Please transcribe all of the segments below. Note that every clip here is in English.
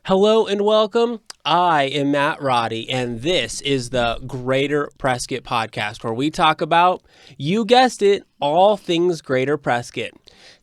Hello and welcome. I am Matt Roddy, and this is the Greater Prescott podcast, where we talk about, you guessed it, all things Greater Prescott.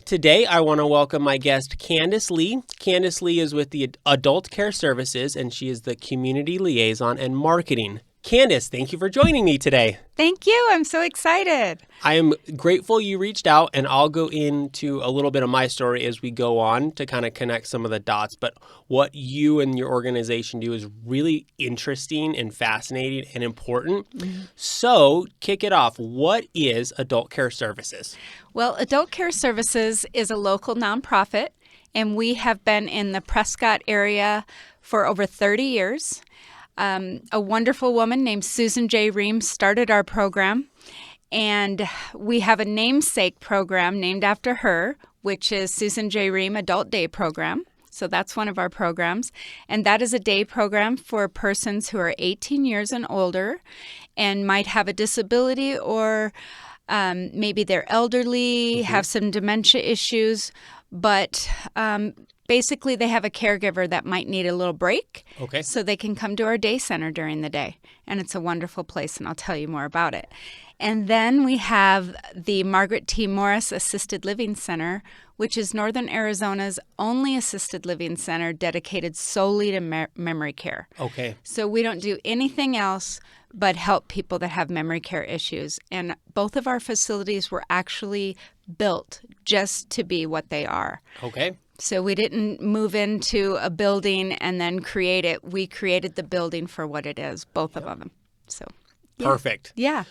Today, I want to welcome my guest, Candace Lee. Candace Lee is with the Adult Care Services, and she is the Community Liaison and Marketing. Candace, thank you for joining me today. Thank you. I'm so excited. I am grateful you reached out, and I'll go into a little bit of my story as we go on to kind of connect some of the dots. But what you and your organization do is really interesting and fascinating and important. Mm-hmm. So kick it off. What is Adult Care Services? Well, Adult Care Services is a local nonprofit, and we have been in the Prescott area for over 30 years. A wonderful woman named Susan J. Rheem started our program, and we have a namesake program named after her, which is Susan J. Rheem Adult Day Program. So that's one of our programs, and that is a day program for persons who are 18 years and older and might have a disability, or maybe they're elderly, have some dementia issues, but basically, they have a caregiver that might need a little break, so they can come to our day center during the day. And it's a wonderful place, and I'll tell you more about it. And then we have the Margaret T. Assisted Living Center, which is Northern Arizona's only assisted living center dedicated solely to memory care. Okay. So we don't do anything else but help people that have memory care issues. And both of our facilities were actually built just to be what they are. Okay. So we didn't move into a building and then create it. We created the building for what it is, both of them. So, yeah. Perfect. Yeah.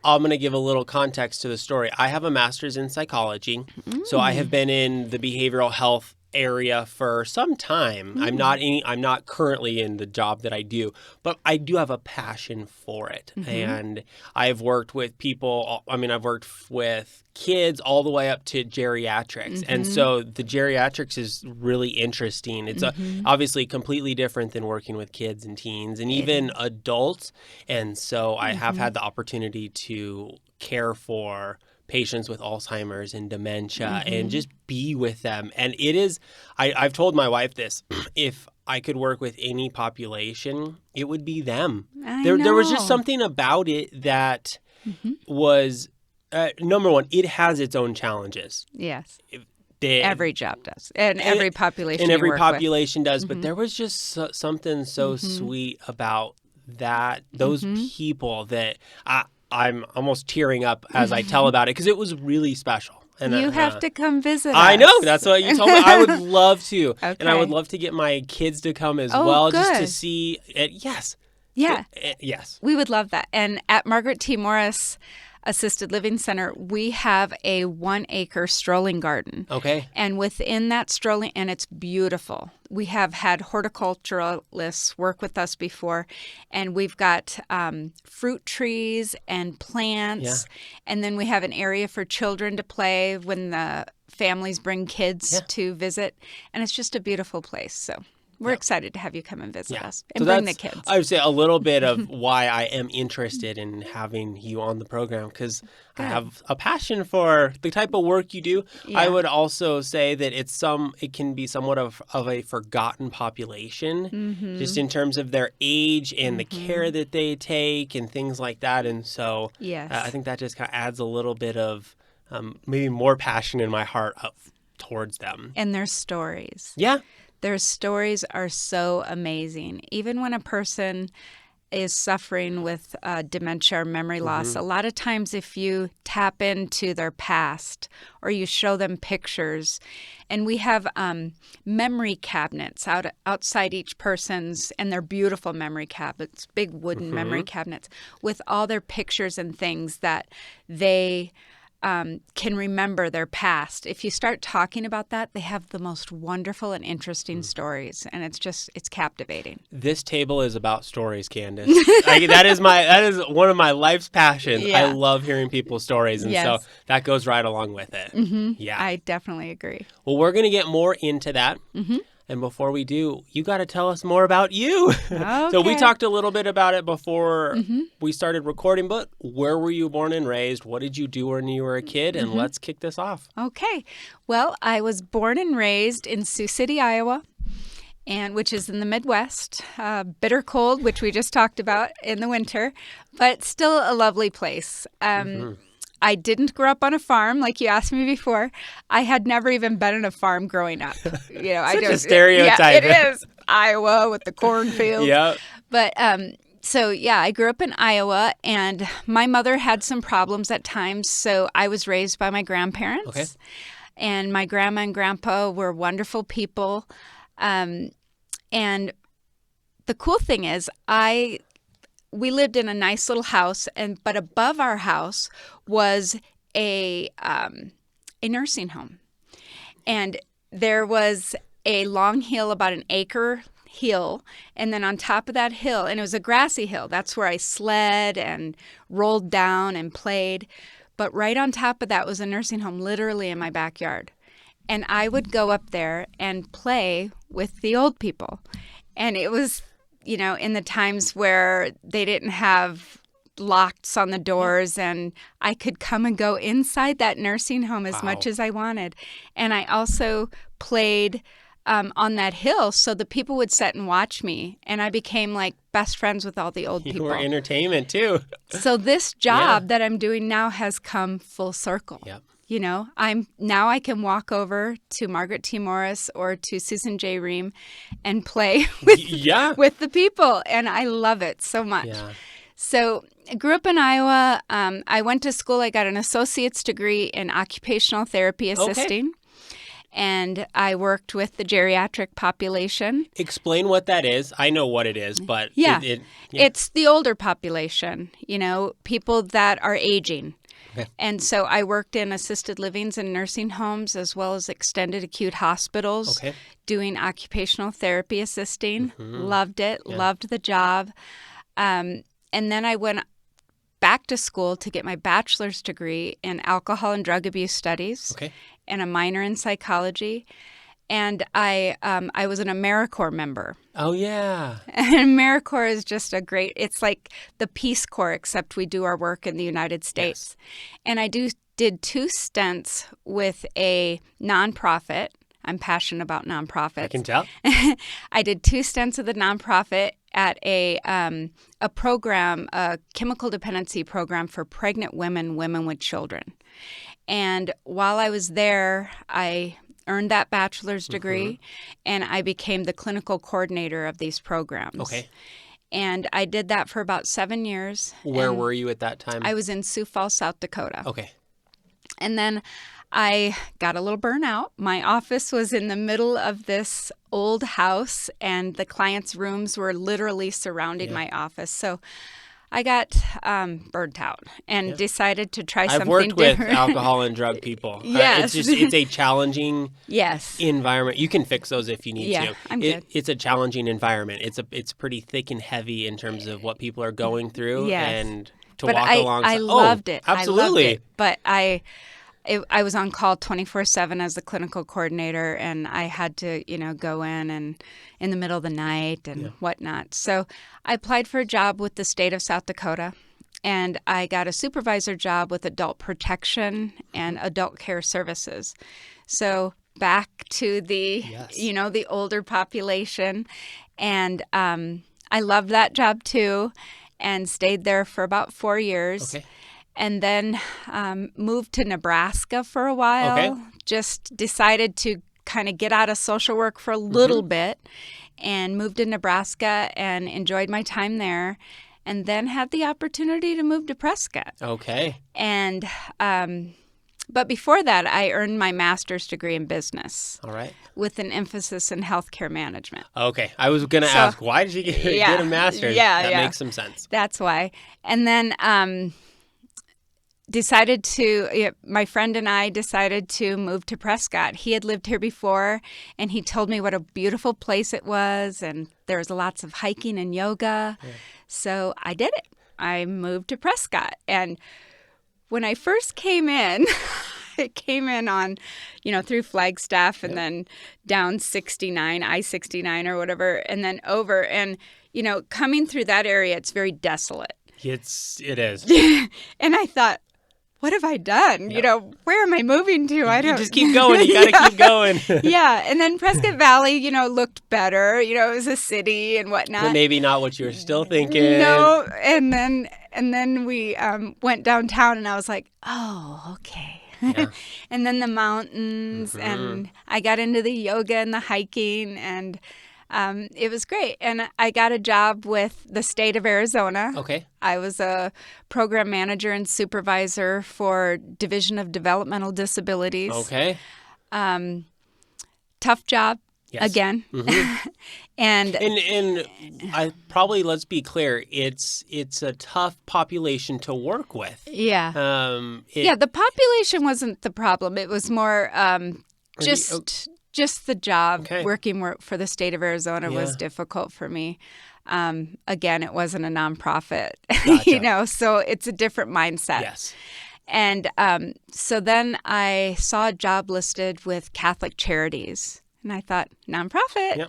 I'm going to give a little context to the story. I have a master's in psychology, so I have been in the behavioral health area for some time. I'm not currently in the job that I do, but I do have a passion for it. And I've worked with people, I've worked with kids all the way up to geriatrics. And so the geriatrics is really interesting. It's obviously completely different than working with kids and teens and even adults. And so I have had the opportunity to care for patients with Alzheimer's and dementia and just be with them. And it is, I've told my wife this, if I could work with any population, it would be them. There was just something about it that was, number one, it has its own challenges. Yes. Every job does. And every population and every population does. But there was just something so sweet about that, those people that I'm almost tearing up as I tell about it because it was really special. And you have to come visit us. I know. That's what you told me. I would love to. Okay. And I would love to get my kids to come as well, just to see it. Yes. Yeah. Yes. We would love that. And at Margaret T. Assisted Living Center, we have a 1-acre strolling garden. Okay. And within that strolling, and it's beautiful. We have had horticulturalists work with us before, and we've got fruit trees and plants. Yeah. And then we have an area for children to play when the families bring kids to visit. And it's just a beautiful place. So we're excited to have you come and visit us and bring the kids. I would say a little bit of why I am interested in having you on the program, because I have a passion for the type of work you do. Yeah. I would also say that it can be somewhat of a forgotten population, just in terms of their age and the care that they take and things like that. And so I think that just kind of adds a little bit of maybe more passion in my heart towards them. And their stories. Yeah. Their stories are so amazing. Even when a person is suffering with dementia or memory loss, a lot of times if you tap into their past or you show them pictures, and we have memory cabinets outside each person's, and they're beautiful memory cabinets, big wooden memory cabinets with all their pictures and things that they can remember their past. If you start talking about that, they have the most wonderful and interesting stories, and it's captivating. This table is about stories, Candace. That is one of my life's passions. Yeah. I love hearing people's stories, and so that goes right along with it. Yeah, I definitely agree. Well, we're going to get more into that. And before we do, you got to tell us more about you. Okay. So we talked a little bit about it before we started recording, but where were you born and raised? What did you do when you were a kid? And let's kick this off. Okay. Well, I was born and raised in Sioux City, Iowa. and which is in the Midwest. Bitter cold, which we just talked about in the winter, but still a lovely place. I didn't grow up on a farm like you asked me before. I had never even been in a farm growing up. Such a stereotype. Yeah, it is. Iowa with the cornfield. Yep. But I grew up in Iowa, and my mother had some problems at times, so I was raised by my grandparents. Okay. And my grandma and grandpa were wonderful people. And the cool thing is, we lived in a nice little house, but above our house was a nursing home, and there was a long hill, about an acre hill, and then on top of that hill, and it was a grassy hill. That's where I sled and rolled down and played. But right on top of that was a nursing home, literally in my backyard, and I would go up there and play with the old people, and it was, in the times where they didn't have locks on the doors, and I could come and go inside that nursing home as much as I wanted. And I also played on that hill, so the people would sit and watch me, and I became like best friends with all the old people. You were entertainment too. So this job that I'm doing now has come full circle. Yep. I can walk over to Margaret T. Morris or to Susan J. Rheem and play with the people, and I love it so much. Yeah. So I grew up in Iowa. I went to school. I got an associate's degree in occupational therapy assisting, and I worked with the geriatric population. Explain what that is. I know what it is, but it's the older population, people that are aging. Okay. And so I worked in assisted livings and nursing homes, as well as extended acute hospitals, doing occupational therapy assisting. Loved it, loved the job. And then I went back to school to get my bachelor's degree in alcohol and drug abuse studies and a minor in psychology. And I was an AmeriCorps member. Oh, yeah. And AmeriCorps is just it's like the Peace Corps, except we do our work in the United States. Yes. And I did 2 stints with a nonprofit. I'm passionate about nonprofits. I can tell. I did 2 stints with a nonprofit at a program, a chemical dependency program for pregnant women with children. And while I was there, I earned that bachelor's degree, and I became the clinical coordinator of these programs. Okay. And I did that for about 7 years. Where were you at that time? I was in Sioux Falls, South Dakota. Okay. And then I got a little burnout. My office was in the middle of this old house, and the clients' rooms were literally surrounding my office. So I got burnt out and decided to try something different. I've worked with alcohol and drug people. Yes. It's a challenging environment. You can fix those if you need to. I'm good. It's a challenging environment. It's pretty thick and heavy in terms of what people are going through and to walk alongside. I loved it. Absolutely. I loved it. But I was on call 24/7 as the clinical coordinator, and I had to, go in the middle of the night and whatnot. So I applied for a job with the state of South Dakota, and I got a supervisor job with adult protection and adult care services. So back to the, the older population. And I loved that job too, and stayed there for about 4 years. Okay. And then moved to Nebraska for a while. Okay. Just decided to kind of get out of social work for a little bit, and moved to Nebraska and enjoyed my time there. And then had the opportunity to move to Prescott. Okay. And but before that, I earned my master's degree in business. All right. With an emphasis in healthcare management. Okay. I was going to ask, why did you get a master's? Yeah, that makes some sense. That's why. And then my friend and I decided to move to Prescott. He had lived here before, and he told me what a beautiful place it was, and there was lots of hiking and yoga. Yeah. So I did it. I moved to Prescott. And when I first came in, I came in on, through Flagstaff and then down I-69 or whatever, and then over. And, coming through that area, it's very desolate. It is. And I thought, what have I done? Yeah. You know, where am I moving to? I don't. You just keep going. You got to keep going. Yeah. And then Prescott Valley, you know, looked better. You know, it was a city and whatnot. But maybe not what you were still thinking. No. And then we went downtown, and I was like, oh, okay. Yeah. And then the mountains, and I got into the yoga and the hiking, and it was great. And I got a job with the state of Arizona. Okay. I was a program manager and supervisor for Division of Developmental Disabilities. Okay. Tough job. Yes. Again. And I probably, let's be clear, it's a tough population to work with. yeah. The population wasn't the problem. It was more just the job. Okay. Working for the state of Arizona was difficult for me. Again, it wasn't a nonprofit, Gotcha. you know, so it's a different mindset. Yes. And so then I saw a job listed with Catholic Charities. And I thought, nonprofit,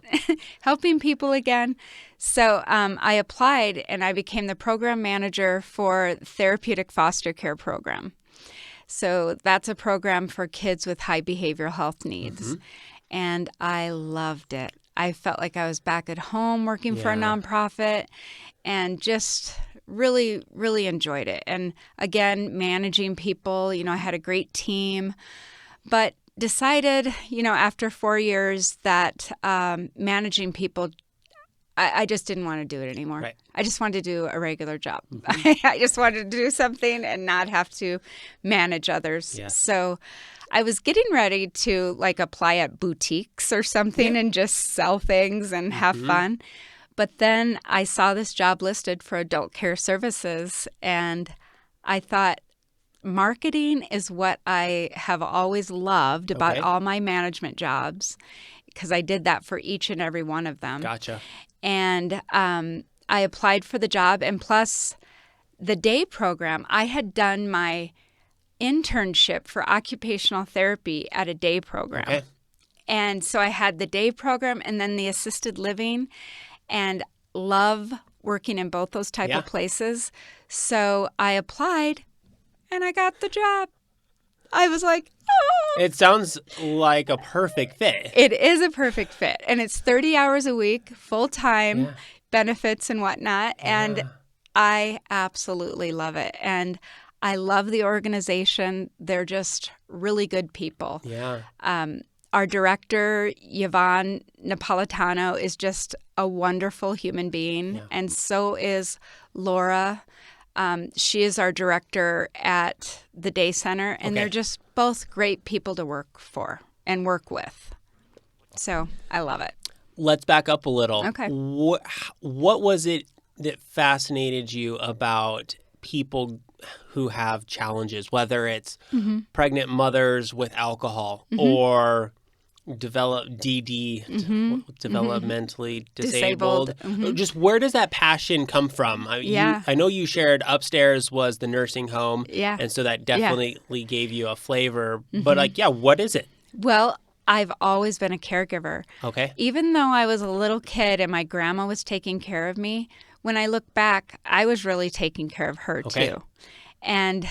helping people again. So I applied, and I became the program manager for Therapeutic foster care program. So that's a program for kids with high behavioral health needs. And I loved it. I felt like I was back at home working for a nonprofit, and just really, really enjoyed it. And again, managing people, you know, I had a great team, but decided, you know, after 4 years that managing people, I just didn't want to do it anymore. Right. I just wanted to do a regular job. I just wanted to do something and not have to manage others. Yes. So I was getting ready to like apply at boutiques or something and just sell things and have fun. But then I saw this job listed for adult care services, and I thought, marketing is what I have always loved about all my management jobs, because I did that for each and every one of them. Gotcha. And I applied for the job. And plus the day program, I had done my internship for occupational therapy at a day program. Okay. And so I had the day program and then the assisted living, and love working in both those type of places. So I applied, and I got the job. I was like, oh. It sounds like a perfect fit. It is a perfect fit. And it's 30 hours a week, full-time, benefits and whatnot. And I absolutely love it. And I love the organization. They're just really good people. Yeah. Our director, Yvonne Napolitano, is just a wonderful human being. Yeah. And so is Laura. She is our director at the day center, and they're just both great people to work for and work with. So I love it. Let's back up a little. Okay. What was it that fascinated you about people who have challenges, whether it's pregnant mothers with alcohol or developmentally disabled? Just where does that passion come from? I know you shared upstairs was the nursing home, and so that definitely gave you a flavor. But what is it? Well, I've always been a caregiver. Okay. Even though I was a little kid and my grandma was taking care of me, when I look back, I was really taking care of her too. And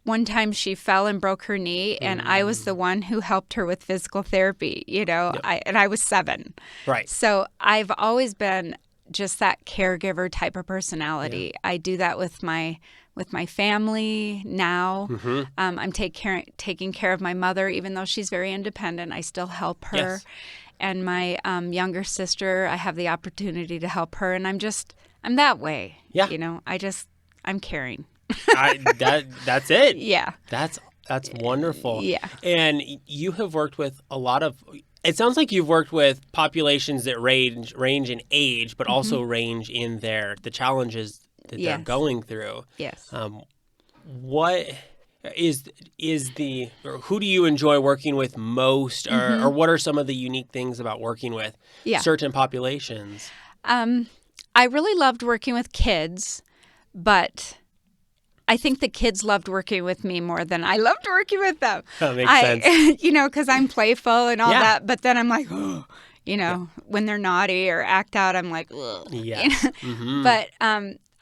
one time she fell and broke her knee, and I was the one who helped her with physical therapy, you know, I was 7. Right. So I've always been just that caregiver type of personality. I do that with my family now. I'm taking care of my mother, even though she's very independent. I still help her. Yes. And my younger sister, I have the opportunity to help her, and I'm that way. Yeah. You know, I'm caring. That's it. Yeah. That's wonderful. Yeah. And you have worked with a lot of, it sounds like you've worked with populations that range in age, but also range in the challenges that they're going through. Yes. What is or who do you enjoy working with most, or what are some of the unique things about working with certain populations? I really loved working with kids, but I think the kids loved working with me more than I loved working with them. That makes sense. You know, because I'm playful and all that, but then I'm like, oh, you know, when they're naughty or act out, I'm like, ugh. Yes. You know? But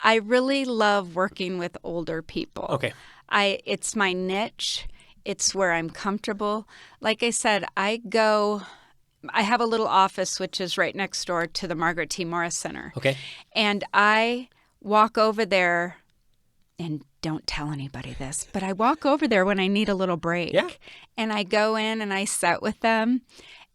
I really love working with older people. Okay. it's my niche. It's where I'm comfortable. Like I said, I have a little office which is right next door to the Margaret T. Center. Okay. And I walk over there, and don't tell anybody this, but I walk over there when I need a little break. Yeah. And I go in and I sit with them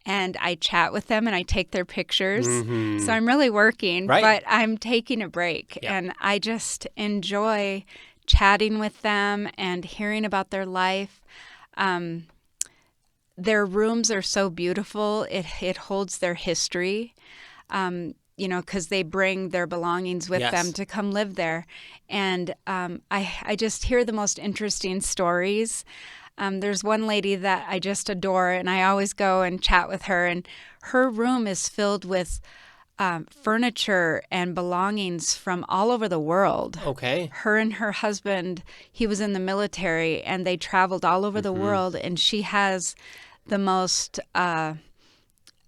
and I chat with them and I take their pictures. Mm-hmm. So I'm really working, Right. but I'm taking a break. Yeah. And I just enjoy chatting with them and hearing about their life. Their rooms are so beautiful. It holds their history, because they bring their belongings with Yes. them to come live there. And I just hear the most interesting stories. There's one lady that I just adore, and I always go and chat with her. And her room is filled with furniture and belongings from all over the world. Okay. Her and her husband, he was in the military, and they traveled all over the world, and she has the most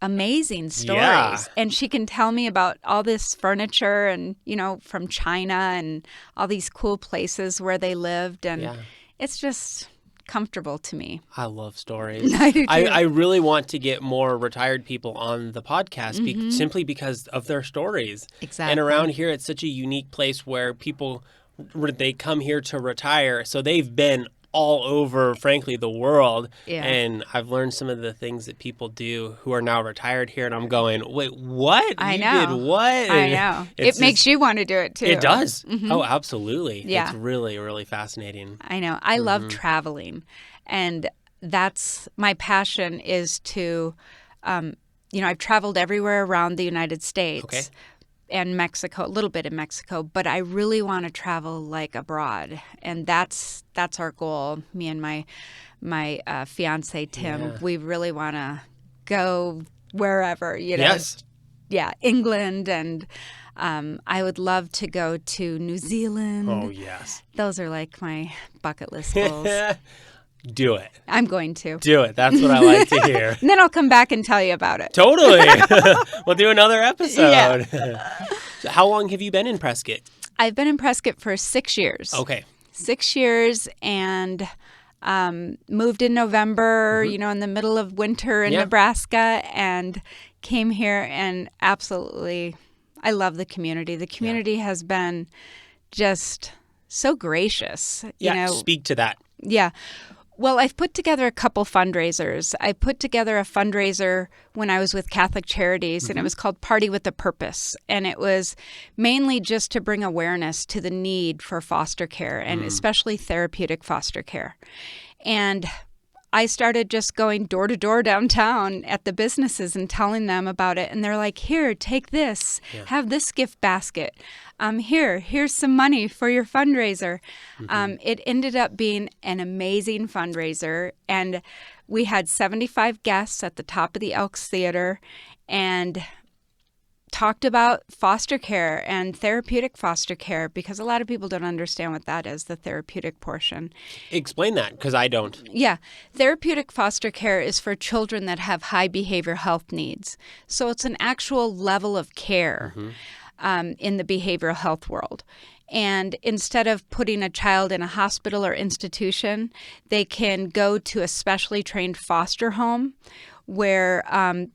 amazing stories. Yeah. And she can tell me about all this furniture and, from China and all these cool places where they lived. And it's just comfortable to me. I love stories. I do too. I really want to get more retired people on the podcast simply because of their stories. Exactly. And around here, it's such a unique place where people, they come here to retire. So they've been all over, frankly, the world. Yeah. And I've learned some of the things that people do who are now retired here. And I'm going, wait, what? I You know. did what? I know. It makes you want to do it too. It does. Oh, absolutely. Yeah. It's really, really fascinating. I know. I love traveling. And that's my passion is to, I've traveled everywhere around the United States. Okay. And Mexico, a little bit in Mexico, but I really want to travel like abroad, and that's our goal. Me and my fiance Tim, Yeah. we really want to go wherever, Yes. Yeah, England, and I would love to go to New Zealand. Oh, yes. Those are like my bucket list goals. Do it. I'm going to. Do it. That's what I like to hear. And then I'll come back and tell you about it. Totally. We'll do another episode. Yeah. So how long have you been in Prescott? I've been in Prescott for 6 years. Okay. 6 years, and moved in November, in the middle of winter in Nebraska, and came here, and absolutely, I love the community. The community has been just so gracious. Speak to that. Yeah. Well, I've put together a couple fundraisers. I put together a fundraiser when I was with Catholic Charities, and it was called Party with a Purpose. And it was mainly just to bring awareness to the need for foster care, and especially therapeutic foster care. And I started just going door to door downtown at the businesses and telling them about it. And they're like, here, take this, have this gift basket. Here's some money for your fundraiser. It ended up being an amazing fundraiser. And we had 75 guests at the top of the Elks Theater and talked about foster care and therapeutic foster care, because a lot of people don't understand what that is, the therapeutic portion. Explain that, because I don't. Yeah. Therapeutic foster care is for children that have high behavioral health needs. So it's an actual level of care in the behavioral health world. And instead of putting a child in a hospital or institution, they can go to a specially trained foster home where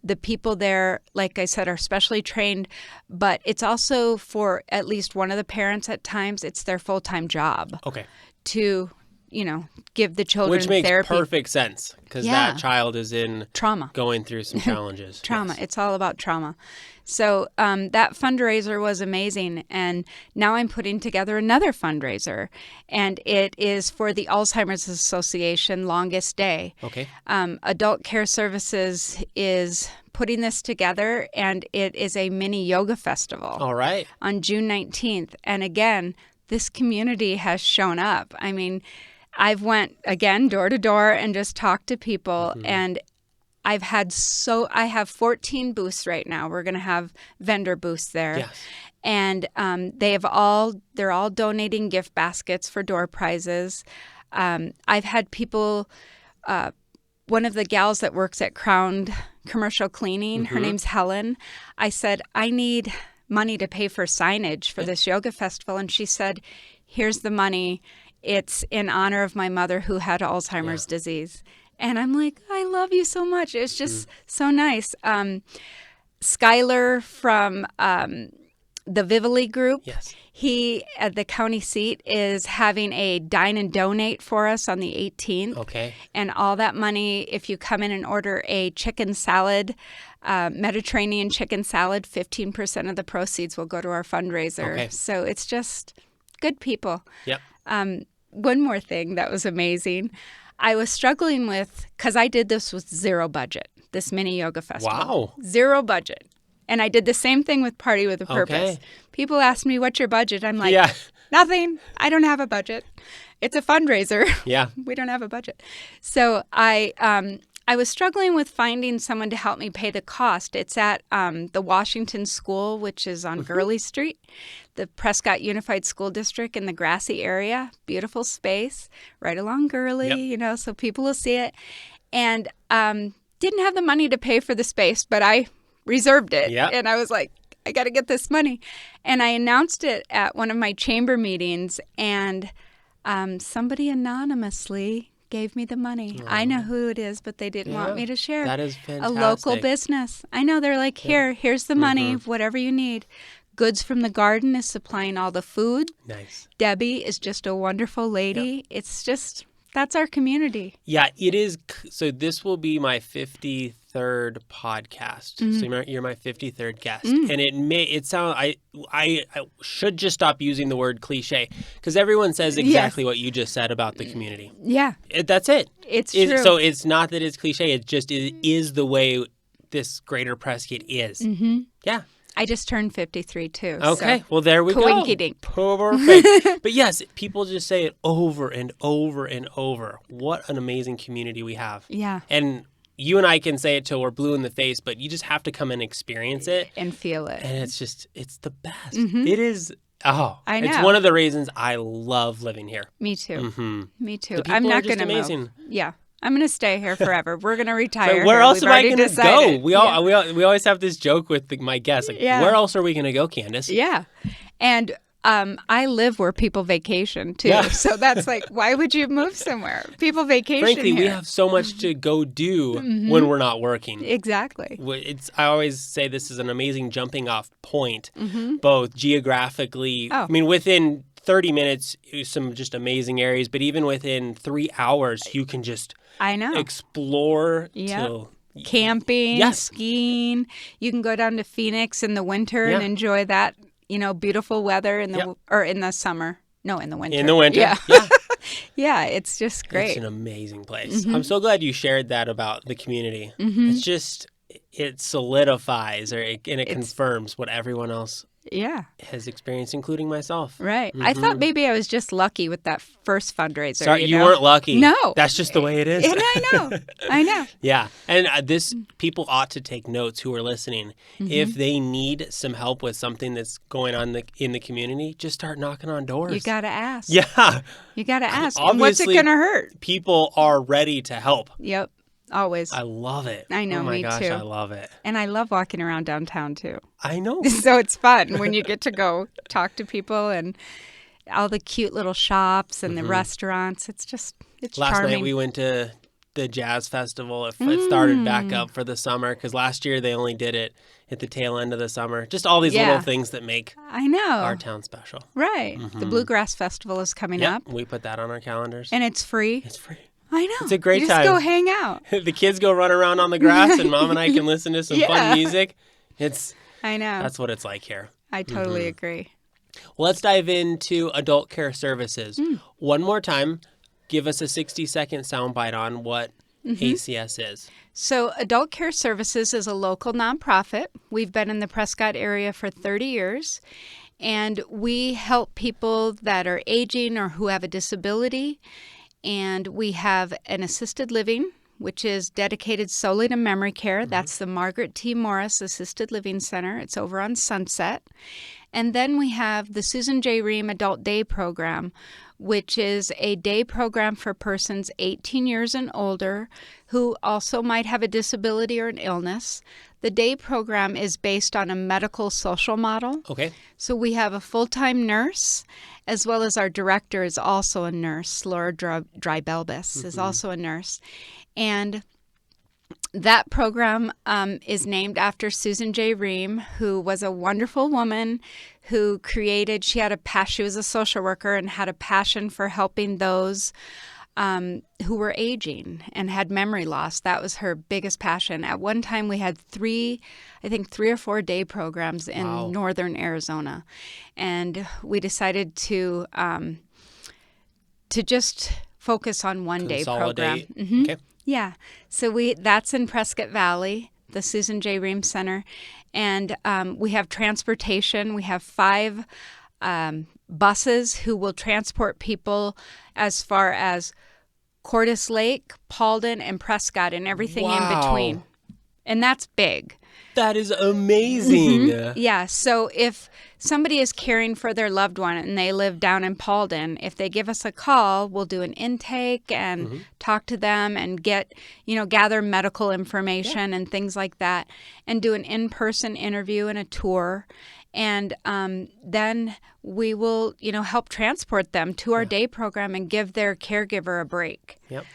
the people there, like I said, are specially trained, but it's also for at least one of the parents at times, it's their full-time job. Okay. To, give the children Which makes therapy. perfect sense, because that child is in trauma. Going through some challenges. Trauma. Yes. It's all about trauma. So that fundraiser was amazing. And now I'm putting together another fundraiser. And it is for the Alzheimer's Association Longest Day. Okay. Adult Care Services is putting this together, and it is a mini yoga festival. All right. On June 19th. And again, this community has shown up. I mean, I've went, again, door to door and just talked to people, and I have 14 booths right now. We're going to have vendor booths there. Yes. And they're all donating gift baskets for door prizes. I've had people, one of the gals that works at Crown Commercial Cleaning, her name's Helen. I said, I need money to pay for signage for this yoga festival. And she said, here's the money. it's in honor of my mother who had Alzheimer's disease. And I'm like, I love you so much. It's just so nice. Skylar from the Vivoli group, he at the county seat is having a dine and donate for us on the 18th. Okay. And all that money, if you come in and order a chicken salad, Mediterranean chicken salad, 15% of the proceeds will go to our fundraiser. Okay. So it's just good people. Yep. One more thing that was amazing. I was struggling with, because I did this with zero budget, this mini yoga festival. Wow. Zero budget. And I did the same thing with Party with a Purpose. Okay. People ask me, what's your budget? I'm like, Yeah. nothing. I don't have a budget. It's a fundraiser. Yeah. We don't have a budget. So I was struggling with finding someone to help me pay the cost. It's at the Washington School, which is on Gurley Street, the Prescott Unified School District in the Grassy area. Beautiful space right along Gurley, so people will see it. And didn't have the money to pay for the space, but I reserved it. Yep. And I was like, I got to get this money. And I announced it at one of my chamber meetings, and somebody anonymously gave me the money. I know who it is, but they didn't want me to share. That is fantastic. A local business. I know. They're like, here's the money, whatever you need. Goods from the Garden is supplying all the food. Nice. Debbie is just a wonderful lady. Yep. It's just, that's our community. Yeah, it is. So this will be my 53rd podcast. So you're my 53rd guest. And it sound, I should just stop using the word cliche, because everyone says exactly what you just said about the community. Yeah. That's it. It's true. So it's not that it's cliche. It just is the way this Greater Prescott is. Yeah. I just turned 53 too. Okay, so. well there we Coinky-dink. go. Perfect. But yes, people just say it over and over and over. What an amazing community we have. Yeah. And you and I can say it till we're blue in the face, but you just have to come and experience it. And feel it. And it's the best. It is. Oh, I know. It's one of the reasons I love living here. Me too. Me too. The people I'm not are just going to amazing. move. Yeah. I'm going to stay here forever. We're going to retire. But where else am I going to go? We always have this joke with my guests. Like, where else are we going to go, Candace? Yeah. And I live where people vacation too. Yeah. So that's like, why would you move somewhere? People vacation Frankly, here. we have so much to go do when we're not working. Exactly. I always say this is an amazing jumping off point, both geographically. I mean, within 30 minutes, some just amazing areas, but even within 3 hours, you can just explore till camping, skiing. You can go down to Phoenix in the winter and enjoy that, beautiful weather in the or in the summer. No, in the winter. In the winter. Yeah. Yeah, it's just great. It's an amazing place. I'm so glad you shared that about the community. It's just, it solidifies and it confirms what everyone else has experienced, including myself. Right. I thought maybe I was just lucky with that first fundraiser. Sorry, you weren't lucky. No. That's just the way it is. And I know. Yeah. And people ought to take notes who are listening. If they need some help with something that's going on in the community, just start knocking on doors. You got to ask. Yeah. You got to ask. Obviously, what's it going to hurt? People are ready to help. Yep. Always. I love it. I know, oh my me gosh, too. I love it. And I love walking around downtown too. I know. So it's fun when you get to go talk to people and all the cute little shops and the restaurants. It's Last charming. night we went to the jazz festival. It started back up for the summer because last year they only did it at the tail end of the summer. Just all these little things that make our town special. Right. The Bluegrass Festival is coming up. We put that on our calendars. And it's free. It's free. I know. It's a great you time. Just go hang out. The kids go run around on the grass and Mom and I can listen to some fun music. I know. That's what it's like here. I totally agree. Well, let's dive into adult care services. One more time, give us a 60-second soundbite on what ACS is. So Adult Care Services is a local nonprofit. We've been in the Prescott area for 30 years. And we help people that are aging or who have a disability. And we have an assisted living, which is dedicated solely to memory care. That's the Margaret T. Morris Assisted Living Center. It's over on Sunset. And then we have the Susan J. Rheem Adult Day program, which is a day program for persons 18 years and older who also might have a disability or an illness. The day program is based on a medical social model. Okay. So we have a full-time nurse, as well as our director is also a nurse. Laura Drybelbis is also a nurse. And that program is named after Susan J. Rheem, who was a wonderful woman who she was a social worker and had a passion for helping those who were aging and had memory loss. That was her biggest passion. At one time, we had three or four day programs in northern Arizona, and we decided to just focus on one day program. Mm-hmm. Okay. Yeah, so that's in Prescott Valley, the Susan J. Rheem Center, and we have transportation. We have 5 buses who will transport people as far as Cordis Lake, Paulden, and Prescott, and everything in between. And that's big. That is amazing. Mm-hmm. Yeah, so if somebody is caring for their loved one and they live down in Paulden, if they give us a call, we'll do an intake and talk to them and gather medical information and things like that, and do an in-person interview and a tour. And then we will, help transport them to our day program and give their caregiver a break. Yep.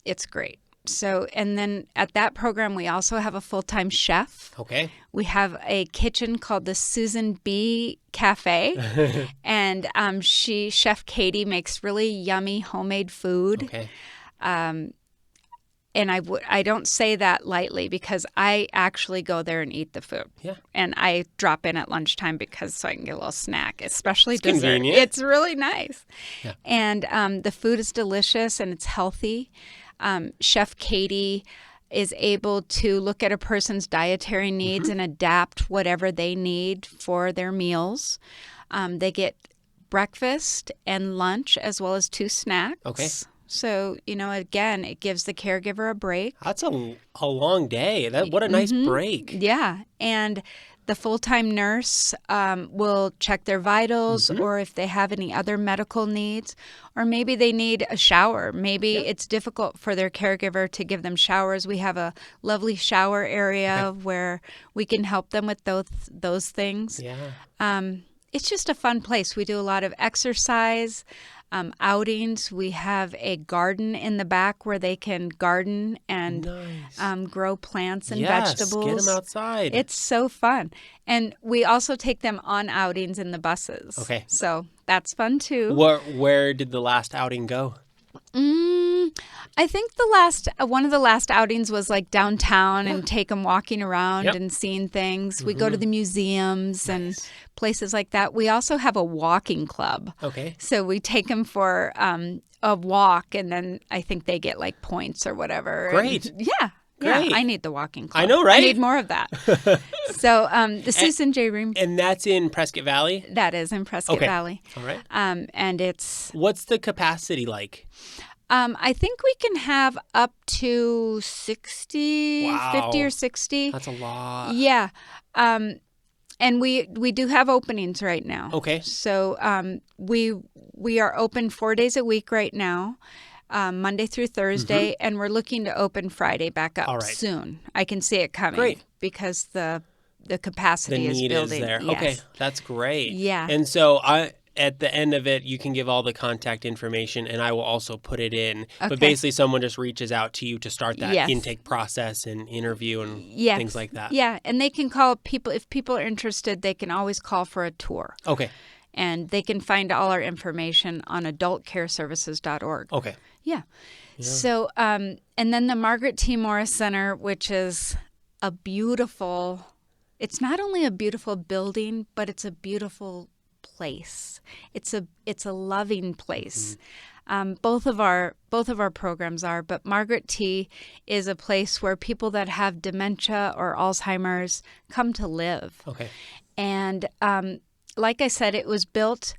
It's great. So, and then at that program, we also have a full-time chef. Okay. We have a kitchen called the Susan B. Cafe, and Chef Katie makes really yummy homemade food. Okay. And I don't say that lightly because I actually go there and eat the food. Yeah. And I drop in at lunchtime so I can get a little snack, especially it's dessert. Convenient. It's really nice. Yeah. And the food is delicious and it's healthy. Chef Katie is able to look at a person's dietary needs and adapt whatever they need for their meals. They get breakfast and lunch as well as 2 snacks. Okay. So, again, it gives the caregiver a break. That's a long day. What a nice break. Yeah. And the full-time nurse will check their vitals or if they have any other medical needs, or maybe they need a shower. Maybe it's difficult for their caregiver to give them showers. We have a lovely shower area where we can help them with those things. Yeah. It's just a fun place. We do a lot of exercise, outings. We have a garden in the back where they can garden and grow plants and vegetables. Get them outside. It's so fun. And we also take them on outings in the buses. Okay. So that's fun too. Where did the last outing go? I think one of the last outings was like downtown and take them walking around and seeing things. We go to the museums and places like that. We also have a walking club. Okay. So we take them for a walk, and then I think they get like points or whatever. Great. And, yeah. Great. Yeah, I need the walking club. I know, right? I need more of that. So the Susan J. Rheem. And that's in Prescott Valley? That is in Prescott Valley. All right. And it's... What's the capacity like? I think we can have up to 60, 50 or 60. That's a lot. Yeah. And we do have openings right now. Okay. So we are open 4 days a week right now, Monday through Thursday, and we're looking to open Friday back up soon. I can see it coming. Great. Because the capacity is building. The need is there. Yes. Okay, that's great. Yeah. And so at the end of it, you can give all the contact information, and I will also put it in. Okay. But basically, someone just reaches out to you to start that intake process and interview and things like that. Yeah, and they can call people. If people are interested, they can always call for a tour. Okay. And they can find all our information on adultcareservices.org. Okay. Yeah. So, and then the Margaret T. Morris Center, which is it's not only a beautiful building, but it's a beautiful place. It's a loving place. Both of our programs are, but Margaret T is a place where people that have dementia or Alzheimer's come to live. Okay. And like I said, it was built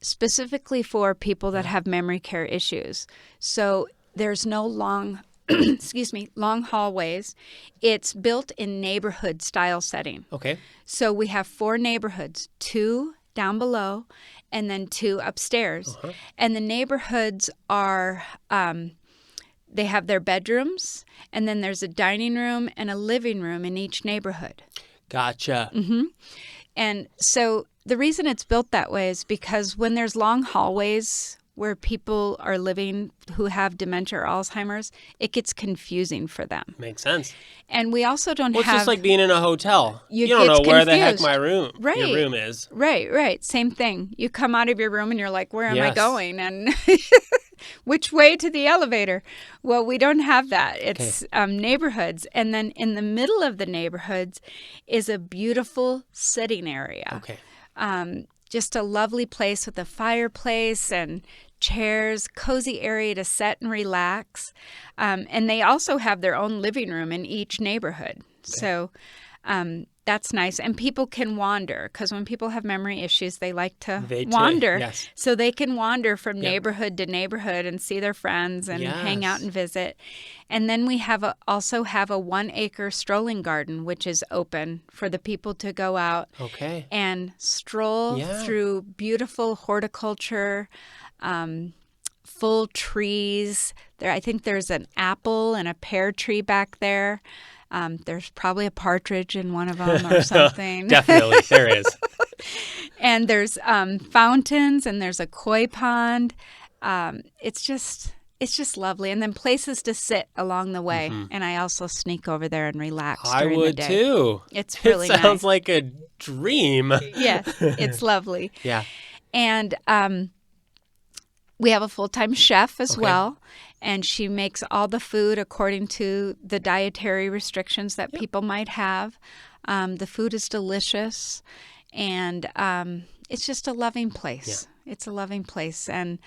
specifically for people that have memory care issues. So there's no long hallways. It's built in neighborhood style setting. Okay. So we have 4 neighborhoods, 2 down below, and then 2 upstairs. And the neighborhoods are, they have their bedrooms, and then there's a dining room and a living room in each neighborhood. Gotcha. And so the reason it's built that way is because when there's long hallways where people are living who have dementia or Alzheimer's, it gets confusing for them. Makes sense. And we also don't Well, have... it's just like being in a hotel. You don't get know where the heck confused. your room is. Right. Same thing. You come out of your room and you're like, where am I Yes. going? And which way to the elevator? Well, we don't have that. It's neighborhoods. And then in the middle of the neighborhoods is a beautiful sitting area. Okay. Just a lovely place with a fireplace and chairs, cozy area to sit and relax. And they also have their own living room in each neighborhood. So that's nice. And people can wander, because when people have memory issues, they like to wander. Yes. So they can wander from neighborhood to neighborhood and see their friends and hang out and visit. And then we also have a 1-acre strolling garden, which is open for the people to go out and stroll through beautiful horticulture, full trees. I think there's an apple and a pear tree back there. There's probably a partridge in one of them or something. Definitely, there is. And there's fountains, and there's a koi pond. It's just lovely. And then places to sit along the way. And I also sneak over there and relax during the day. I would too. It's really nice. It sounds like a dream. Yes, it's lovely. Yeah. And we have a full-time chef as well. And she makes all the food according to the dietary restrictions that people might have. The food is delicious, and it's just a loving place. Yeah. It's a loving place. And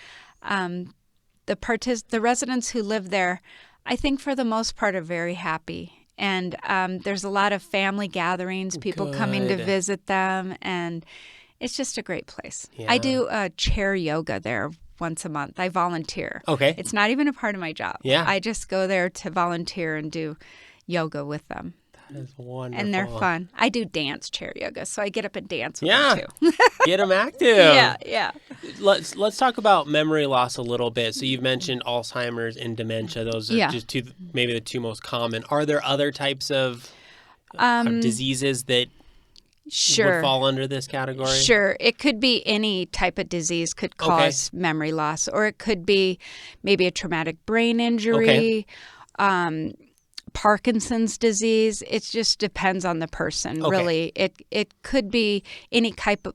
the residents who live there, I think for the most part, are very happy. And there's a lot of family gatherings, people coming to visit them, and it's just a great place. Yeah. I do chair yoga there once a month. I volunteer. Okay. It's not even a part of my job. Yeah. I just go there to volunteer and do yoga with them. That is wonderful. And they're fun. I do dance chair yoga, so I get up and dance with them too. Get them active. Yeah. Let's talk about memory loss a little bit. So you've mentioned Alzheimer's and dementia. Those are just maybe the 2 most common. Are there other types of diseases that would fall under this category? Sure. It could be any type of disease could cause memory loss, or it could be maybe a traumatic brain injury, Parkinson's disease. It just depends on the person, really. It could be any type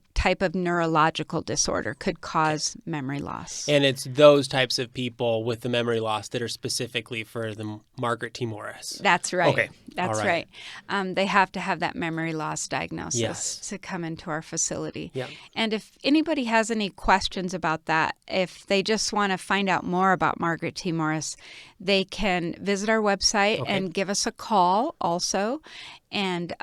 of neurological disorder could cause memory loss. And it's those types of people with the memory loss that are specifically for the Margaret T. Morris. That's right. Okay. That's right. They have to have that memory loss diagnosis to come into our facility. Yep. And if anybody has any questions about that, if they just want to find out more about Margaret T. Morris, they can visit our website and give us a call also. And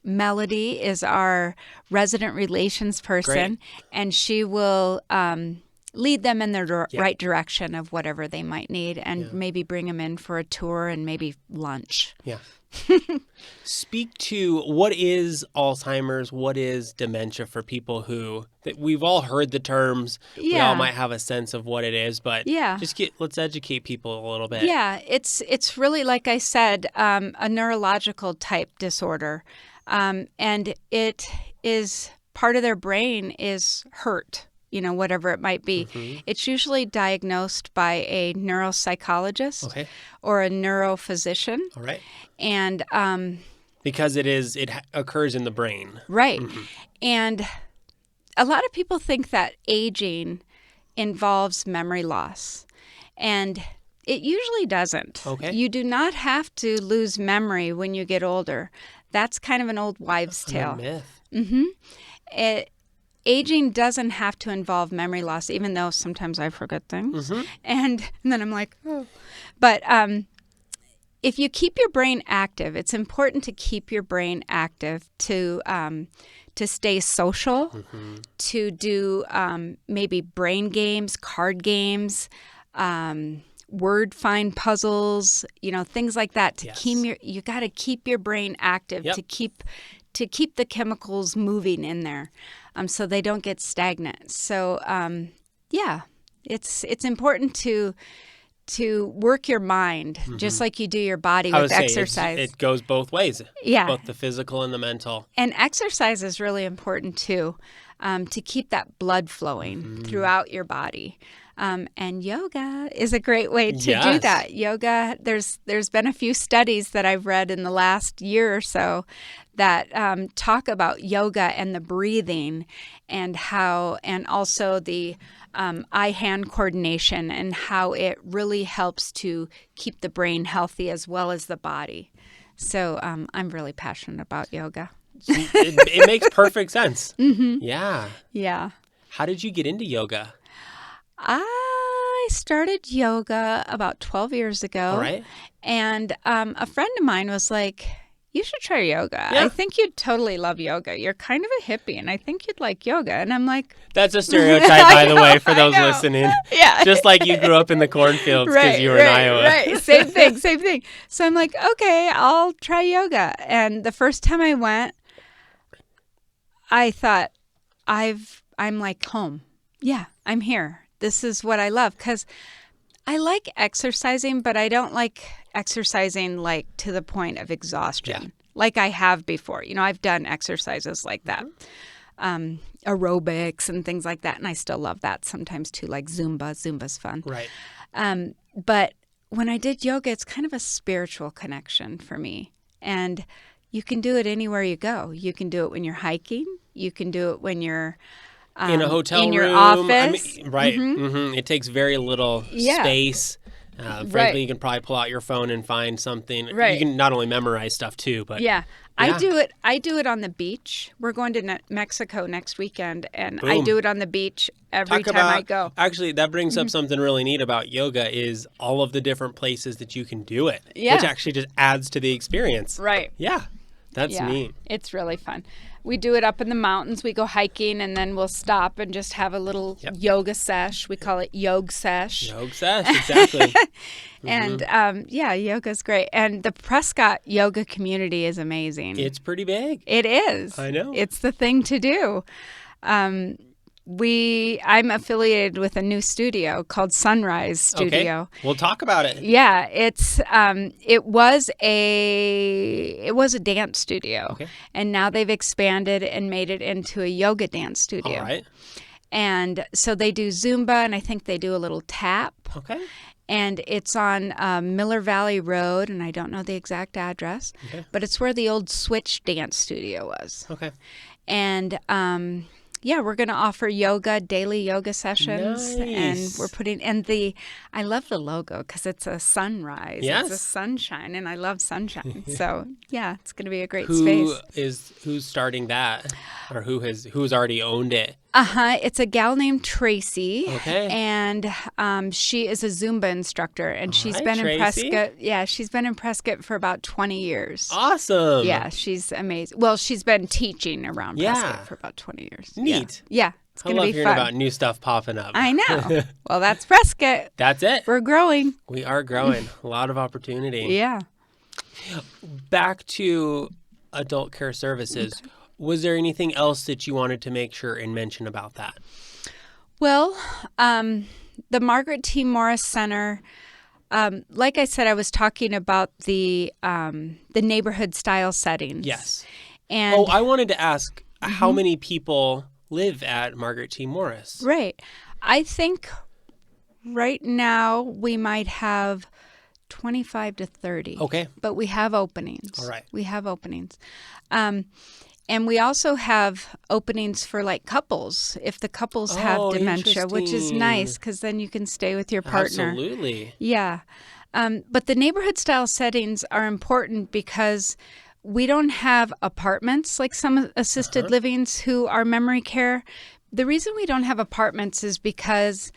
Melody is our resident relations person, and she will lead them in the right direction of whatever they might need, and maybe bring them in for a tour and maybe lunch. Yeah. Speak to what is Alzheimer's, what is dementia for people we've all heard the terms. Yeah. We all might have a sense of what it is, but let's educate people a little bit. Yeah, it's really, like I said, a neurological type disorder. And it is part of their brain is hurt, whatever it might be. It's usually diagnosed by a neuropsychologist or a neurophysician. All right. And because it occurs in the brain. Right. And a lot of people think that aging involves memory loss. And it usually doesn't. Okay. You do not have to lose memory when you get older. That's kind of an old wives' tale. Myth. Aging doesn't have to involve memory loss, even though sometimes I forget things. And then I'm like, oh. But if you keep your brain active, it's important to keep your brain active to stay social, to do maybe brain games, card games, word find puzzles, things like that. You got to keep your brain active to keep the chemicals moving in there, so they don't get stagnant. So it's important to work your mind just like you do your body with exercise. It goes both ways. Yeah. Both the physical and the mental. And exercise is really important too, to keep that blood flowing throughout your body. And yoga is a great way to do that. Yoga, there's been a few studies that I've read in the last year or so that talk about yoga and the breathing and also the eye-hand coordination and how it really helps to keep the brain healthy as well as the body. So I'm really passionate about yoga. It makes perfect sense. Yeah. Yeah. How did you get into yoga? I started yoga about 12 years ago. All right. And a friend of mine was like, you should try yoga. Yeah. I think you'd totally love yoga. You're kind of a hippie, and I think you'd like yoga. And I'm like... That's a stereotype, by the way, for those listening. Yeah. Just like you grew up in the cornfields because you were in Iowa. Right, same thing. So I'm like, okay, I'll try yoga. And the first time I went, I thought, I'm like home. Yeah, I'm here. This is what I love, because I like exercising, but I don't like exercising like to the point of exhaustion, like I have before. I've done exercises like that, aerobics and things like that, and I still love that sometimes too, like Zumba. Zumba's fun. Right. But when I did yoga, it's kind of a spiritual connection for me, and you can do it anywhere you go. You can do it when you're hiking. You can do it when you're in a hotel room. In your office. Right. It takes very little space. Frankly, you can probably pull out your phone and find something. Right. You can not only memorize stuff too, but I do it on the beach. We're going to Mexico next weekend, and Boom. I do it on the beach every time I go. Actually, that brings up something really neat about yoga is all of the different places that you can do it, Yeah. which actually just adds to the experience. Right. Yeah, that's neat. It's really fun. We do it up in the mountains. We go hiking, and then we'll stop and just have a little yoga sesh. We call it Yog Sesh. Yog Sesh, exactly. And yoga's great. And the Prescott yoga community is amazing. It's pretty big. It is. I know. It's the thing to do. I'm affiliated with a new studio called Sunrise Studio. Okay. We'll talk about it. Yeah, it was a dance studio. Okay. And now they've expanded and made it into a yoga dance studio. All right. And so they do Zumba, and I think they do a little tap. Okay. And it's on Miller Valley Road, and I don't know the exact address, but it's where the old Switch Dance Studio was. Okay. And we're going to offer daily yoga sessions. Nice. And we're putting, I love the logo because it's a sunrise. Yes. It's a sunshine, and I love sunshine. So, it's going to be a great space. Who's starting that? Or who's already owned it? It's a gal named Tracy. Okay. And she is a Zumba instructor, and she's been Tracy. in Prescott. Yeah, she's been in Prescott for about 20 years. Awesome. Yeah, she's amazing. Well, she's been teaching around Prescott for about 20 years. Neat. Yeah, it's going to be I love hearing about new stuff popping up. I know. Well, that's Prescott. That's it. We're growing. We are growing. A lot of opportunity. Yeah. Back to adult care services. Okay. Was there anything else that you wanted to make sure and mention about that? Well, the Margaret T. Morris Center, like I said, I was talking about the neighborhood style settings. Yes. And I wanted to ask how many people live at Margaret T. Morris? Right. I think right now we might have 25 to 30. Okay. But we have openings. All right. We have openings. And we also have openings for like couples, if the couples have dementia, which is nice because then you can stay with your partner. Absolutely. Yeah. But the neighborhood style settings are important because we don't have apartments like some assisted livings who are memory care. The reason we don't have apartments is because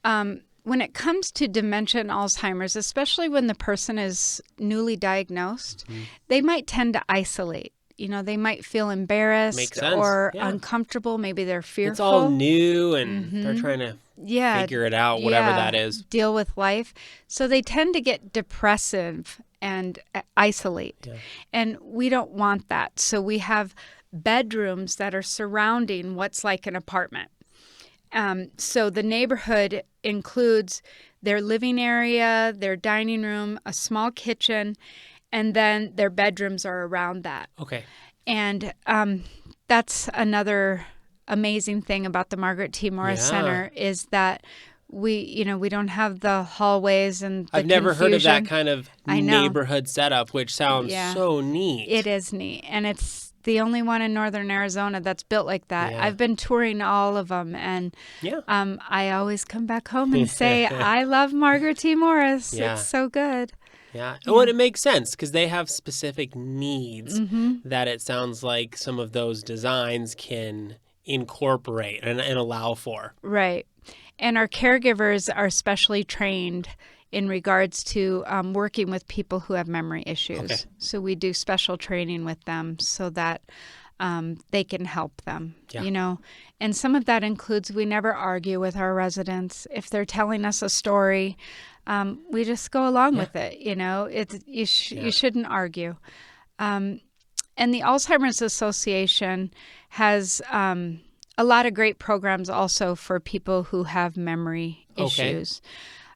when it comes to dementia and Alzheimer's, especially when the person is newly diagnosed, they might tend to isolate. They might feel embarrassed or uncomfortable. Maybe they're fearful. It's all new and they're trying to figure it out, whatever that is. Deal with life. So they tend to get depressive and isolate. Yeah. And we don't want that. So we have bedrooms that are surrounding what's like an apartment. So the neighborhood includes their living area, their dining room, a small kitchen, and then their bedrooms are around that. Okay. And that's another amazing thing about the Margaret T. Morris Center is that we don't have the hallways and the I've never heard of that confusion. kind of I know. neighborhood setup, which sounds so neat. It is neat. And it's the only one in northern Arizona that's built like that. Yeah. I've been touring all of them, and Yeah. I always come back home and say, I love Margaret T. Morris. Yeah. It's so good. Yeah. Well, it makes sense because they have specific needs that it sounds like some of those designs can incorporate and allow for. Right. And our caregivers are specially trained in regards to working with people who have memory issues. Okay. So we do special training with them so that they can help them, And some of that includes we never argue with our residents. If they're telling us a story, we just go along with it, You shouldn't argue. And the Alzheimer's Association has a lot of great programs also for people who have memory issues.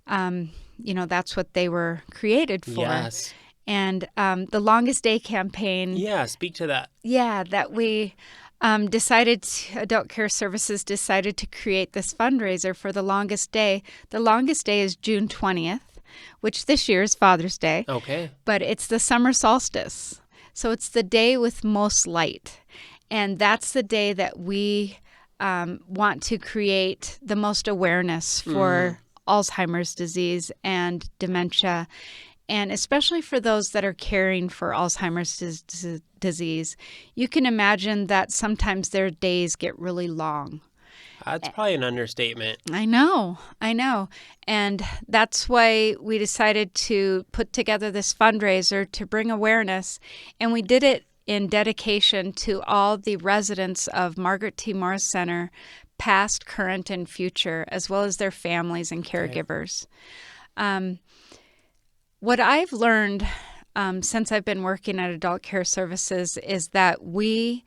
That's what they were created for. Yes. And the Longest Day campaign. Yeah, speak to that. Yeah, that we Adult Care Services decided to create this fundraiser for the Longest Day. The Longest Day is June 20th, which this year is Father's Day. Okay. But it's the summer solstice. So it's the day with most light. And that's the day that we want to create the most awareness for Alzheimer's disease and dementia, and especially for those that are caring for Alzheimer's disease. You can imagine that sometimes their days get really long. That's probably an understatement. I know. And that's why we decided to put together this fundraiser to bring awareness, and we did it in dedication to all the residents of Margaret T. Morris Center, past, current, and future, as well as their families and caregivers. What I've learned since I've been working at Adult Care Services is that we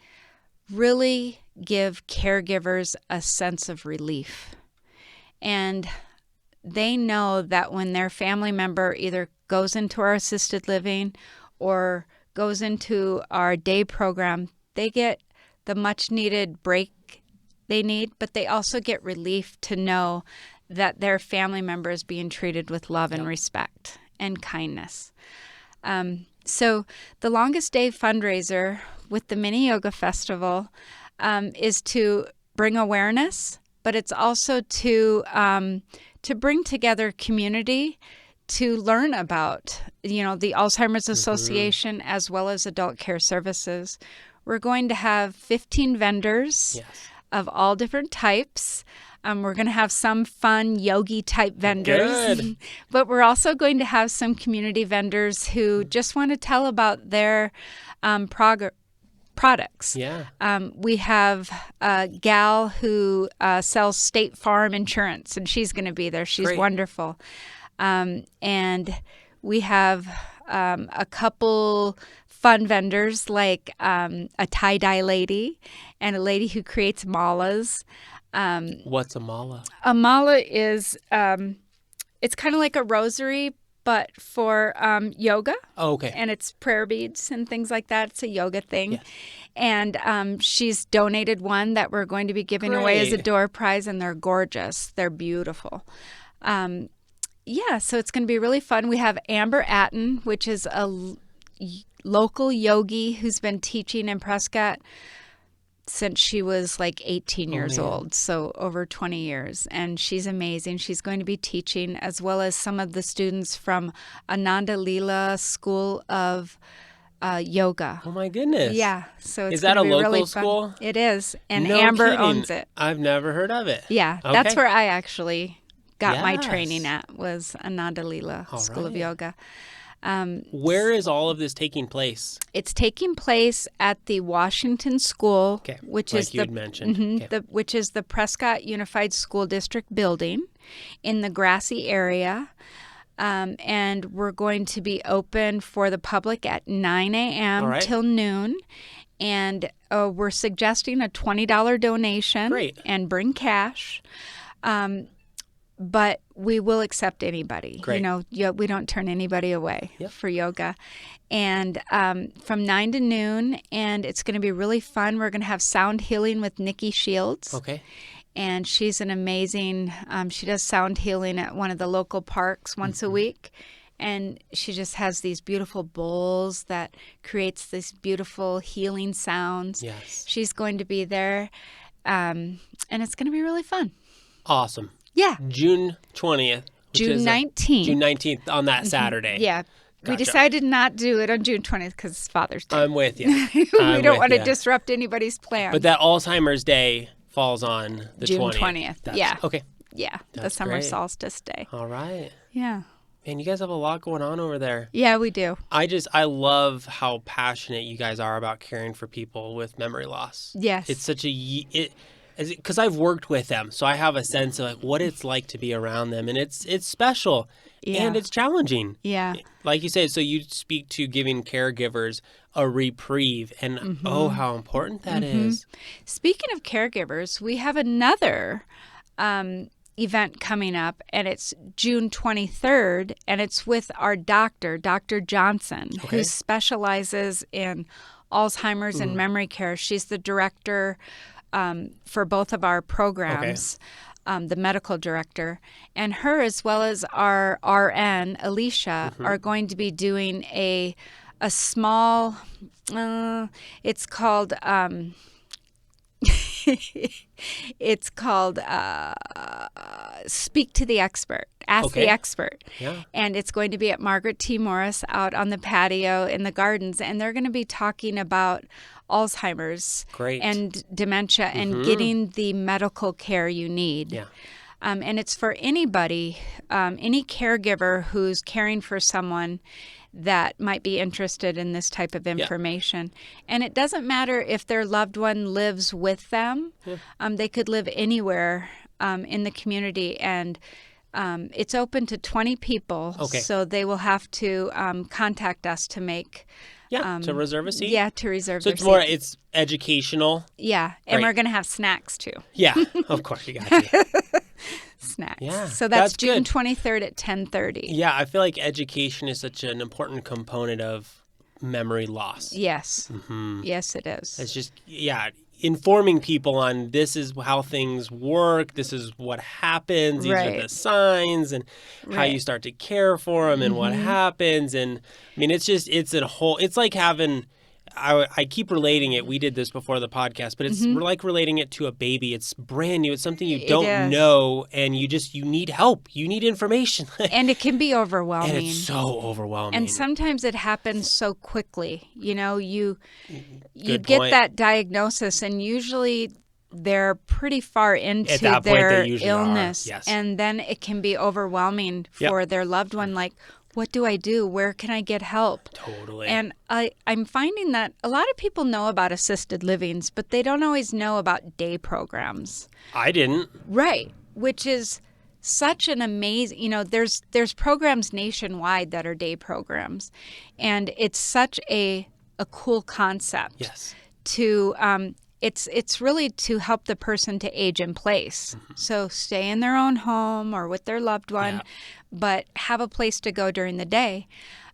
really give caregivers a sense of relief. And they know that when their family member either goes into our assisted living or goes into our day program, they get the much needed break they need, but they also get relief to know that their family member is being treated with love and respect and kindness. So the Longest Day fundraiser with the Mini Yoga Festival is to bring awareness, but it's also to bring together community to learn about, the Alzheimer's Association as well as Adult Care Services. We're going to have 15 vendors of all different types. We're going to have some fun yogi type vendors, Good. But we're also going to have some community vendors who just want to tell about their products. Yeah. We have a gal who sells State Farm insurance, and she's going to be there. She's Great. wonderful. And we have a couple fun vendors like a tie-dye lady and a lady who creates malas. What's a mala? A mala is, it's kind of like a rosary, but for yoga. Oh, okay. And it's prayer beads and things like that. It's a yoga thing. Yeah. And she's donated one that we're going to be giving away as a Great. door prize, and they're gorgeous. They're beautiful. So it's going to be really fun. We have Amber Atten, which is a local yogi who's been teaching in Prescott since she was like 18 years old, so over 20 years. And she's amazing. She's going to be teaching, as well as some of the students from Ananda Leela School of Yoga. Oh, my goodness. Yeah, so it's Is that gonna a be local really fun. school? It is, and No Amber kidding. owns it. I've never heard of it. Yeah, Okay. that's where I actually got my Yes. training at, was Ananda Leela All School of right. Yoga. Where is all of this taking place? It's taking place at the Washington School, Okay, which like is you had mentioned. Okay. which is the Prescott Unified School District building in the Grassy area. And we're going to be open for the public at 9 a.m. All right. till noon. And we're suggesting a $20 donation. Great. And bring cash. But we will accept anybody. Great. We don't turn anybody away for yoga. And from 9 to noon, and it's going to be really fun. We're going to have sound healing with Nikki Shields. Okay. And she's an amazing, she does sound healing at one of the local parks once a week. And she just has these beautiful bowls that creates these beautiful healing sounds. Yes. She's going to be there. And it's going to be really fun. Awesome. Yeah. June 20th. June 19th. June 19th on that Saturday. Yeah. Gotcha. We decided not to do it on June 20th because it's Father's Day. I'm with you. We don't want to disrupt anybody's plan. But that Alzheimer's Day falls on the June 20th. 20th. Yeah. Okay. Yeah. The That's summer great. solstice day. All right. Yeah. Man, you guys have a lot going on over there. Yeah, we do. I love how passionate you guys are about caring for people with memory loss. Yes. It's such because I've worked with them, so I have a sense of like what it's like to be around them, and it's special and it's challenging. Yeah. Like you said, so you speak to giving caregivers a reprieve, and oh, how important that is. Speaking of caregivers, we have another event coming up, and it's June 23rd, and it's with our doctor, Dr. Johnson, who specializes in Alzheimer's and memory care. She's the director for both of our programs, the medical director. And her, as well as our RN, Alicia, are going to be doing a small, it's called... it's called Speak to the Expert, Ask the Expert. Yeah. And it's going to be at Margaret T. Morris out on the patio in the gardens. And they're going to be talking about Alzheimer's and dementia and getting the medical care you need. Yeah. And it's for anybody, any caregiver who's caring for someone that might be interested in this type of information. And it doesn't matter if their loved one lives with them. They could live anywhere in the community. And it's open to 20 people. So they will have to contact us to make... to reserve a seat? Yeah, to reserve so their it's more, seat. it's educational. Yeah, and we're going to have snacks too. Yeah, of course, you got to. Snacks. Yeah, so that's June good. 23rd at 10:30. Yeah, I feel like education is such an important component of memory loss. Yes. Yes, it is. It's just, informing people on this is how things work, this is what happens, these are the signs, and how you start to care for them and what happens. And I mean, it's like having, I keep relating it, we did this before the podcast, but it's like relating it to a baby. It's brand new. It's something you don't know, and you need help. You need information. And it can be overwhelming. And it's so overwhelming. And sometimes it happens so quickly. You get that diagnosis, and usually they're pretty far into their illness. Yes. And then it can be overwhelming for their loved one, like, what do I do? Where can I get help? Totally. And I'm finding that a lot of people know about assisted livings, but they don't always know about day programs. I didn't. Right, which is such an amazing, there's programs nationwide that are day programs. And it's such a cool concept. Yes. To it's really to help the person to age in place. So stay in their own home or with their loved one, but have a place to go during the day.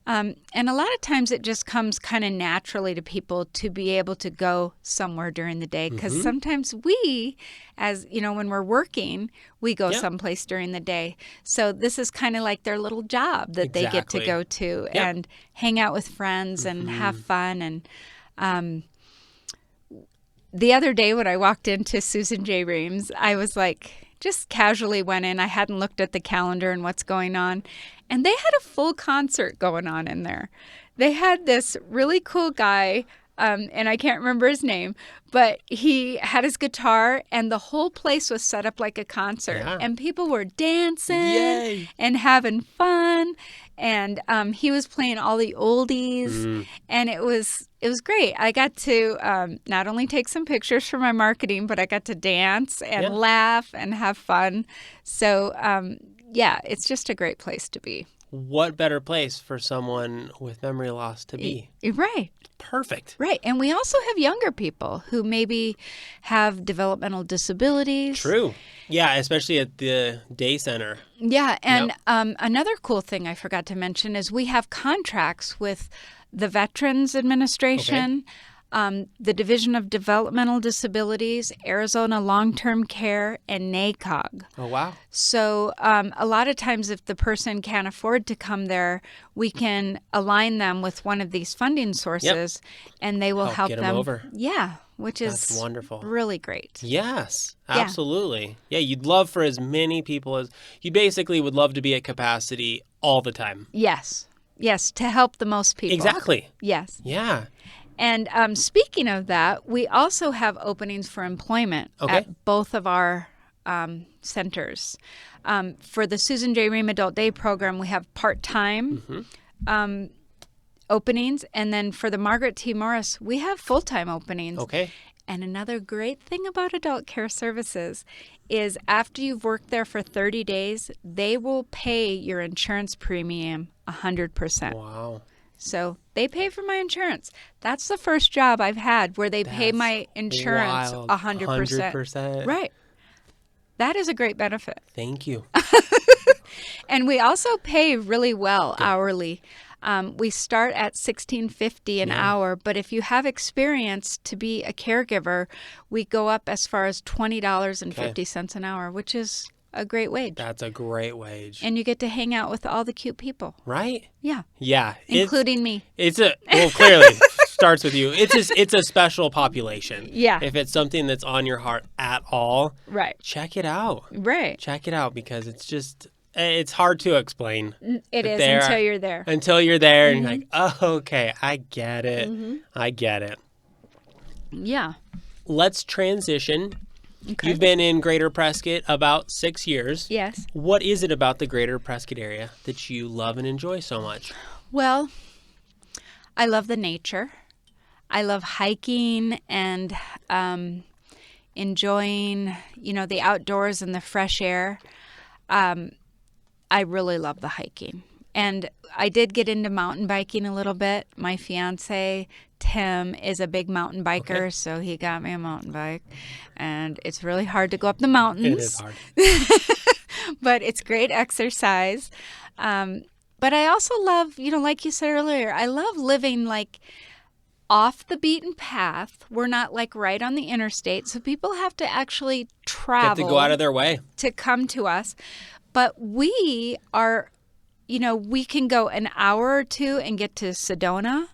And a lot of times it just comes kind of naturally to people to be able to go somewhere during the day, because sometimes we, as when we're working, we go someplace during the day. So this is kind of like their little job that they get to go to and hang out with friends and have fun. And the other day when I walked into Susan J. Rheem's, I was like, just casually went in. I hadn't looked at the calendar and what's going on. And they had a full concert going on in there. They had this really cool guy, and I can't remember his name, but he had his guitar, and the whole place was set up like a concert. Yeah. And people were dancing and having fun. And he was playing all the oldies, and it was great. I got to not only take some pictures for my marketing, but I got to dance and laugh and have fun. So, it's just a great place to be. what better place for someone with memory loss to be? Right. Perfect. Right. And we also have younger people who maybe have developmental disabilities. True. Yeah, especially at the day center. Yeah. And another cool thing I forgot to mention is we have contracts with the Veterans Administration, the Division of Developmental Disabilities, Arizona Long-Term Care, and NACOG. Oh, wow. So a lot of times if the person can't afford to come there, we can align them with one of these funding sources, and they will help get them. them over. Yeah, which That's is wonderful. really great. Yes, absolutely. Yeah, you'd love for as many people as you basically would love to be at capacity all the time. Yes, to help the most people. Exactly. Yes. Yeah. And speaking of that, we also have openings for employment at both of our centers. For the Susan J. Rheem Adult Day program, we have part-time openings. And then for the Margaret T. Morris, we have full-time openings. Okay. And another great thing about adult care services is after you've worked there for 30 days, they will pay your insurance premium 100%. Wow. So they pay for my insurance. That's the first job I've had where they pay my insurance wild. 100%. 100%. Right. That is a great benefit. Thank you. And we also pay really well hourly. We start at $16.50 an hour, but if you have experience to be a caregiver, we go up as far as $20.50 an hour, which is a great wage. That's a great wage. And you get to hang out with all the cute people. Right? Yeah. Yeah. Including me. Clearly starts with you. It's a special population. Yeah. If it's something that's on your heart at all, Right. check it out. Right. Check it out because it's hard to explain. It is until you're there. Until you're there and you're like, oh, okay, I get it. I get it. Yeah. Let's transition. Okay. You've been in Greater Prescott about 6 years. Yes. What is it about the Greater Prescott area that you love and enjoy so much? Well, I love the nature. I love hiking and enjoying, the outdoors and the fresh air. I really love the hiking. And I did get into mountain biking a little bit. My fiance, Tim, is a big mountain biker, so he got me a mountain bike. And it's really hard to go up the mountains. It is hard. But it's great exercise. But I also love, like you said earlier, I love living like off the beaten path. We're not like right on the interstate, so people have to actually travel. Have to go out of their way to come to us. But we are, we can go an hour or two and get to Sedona.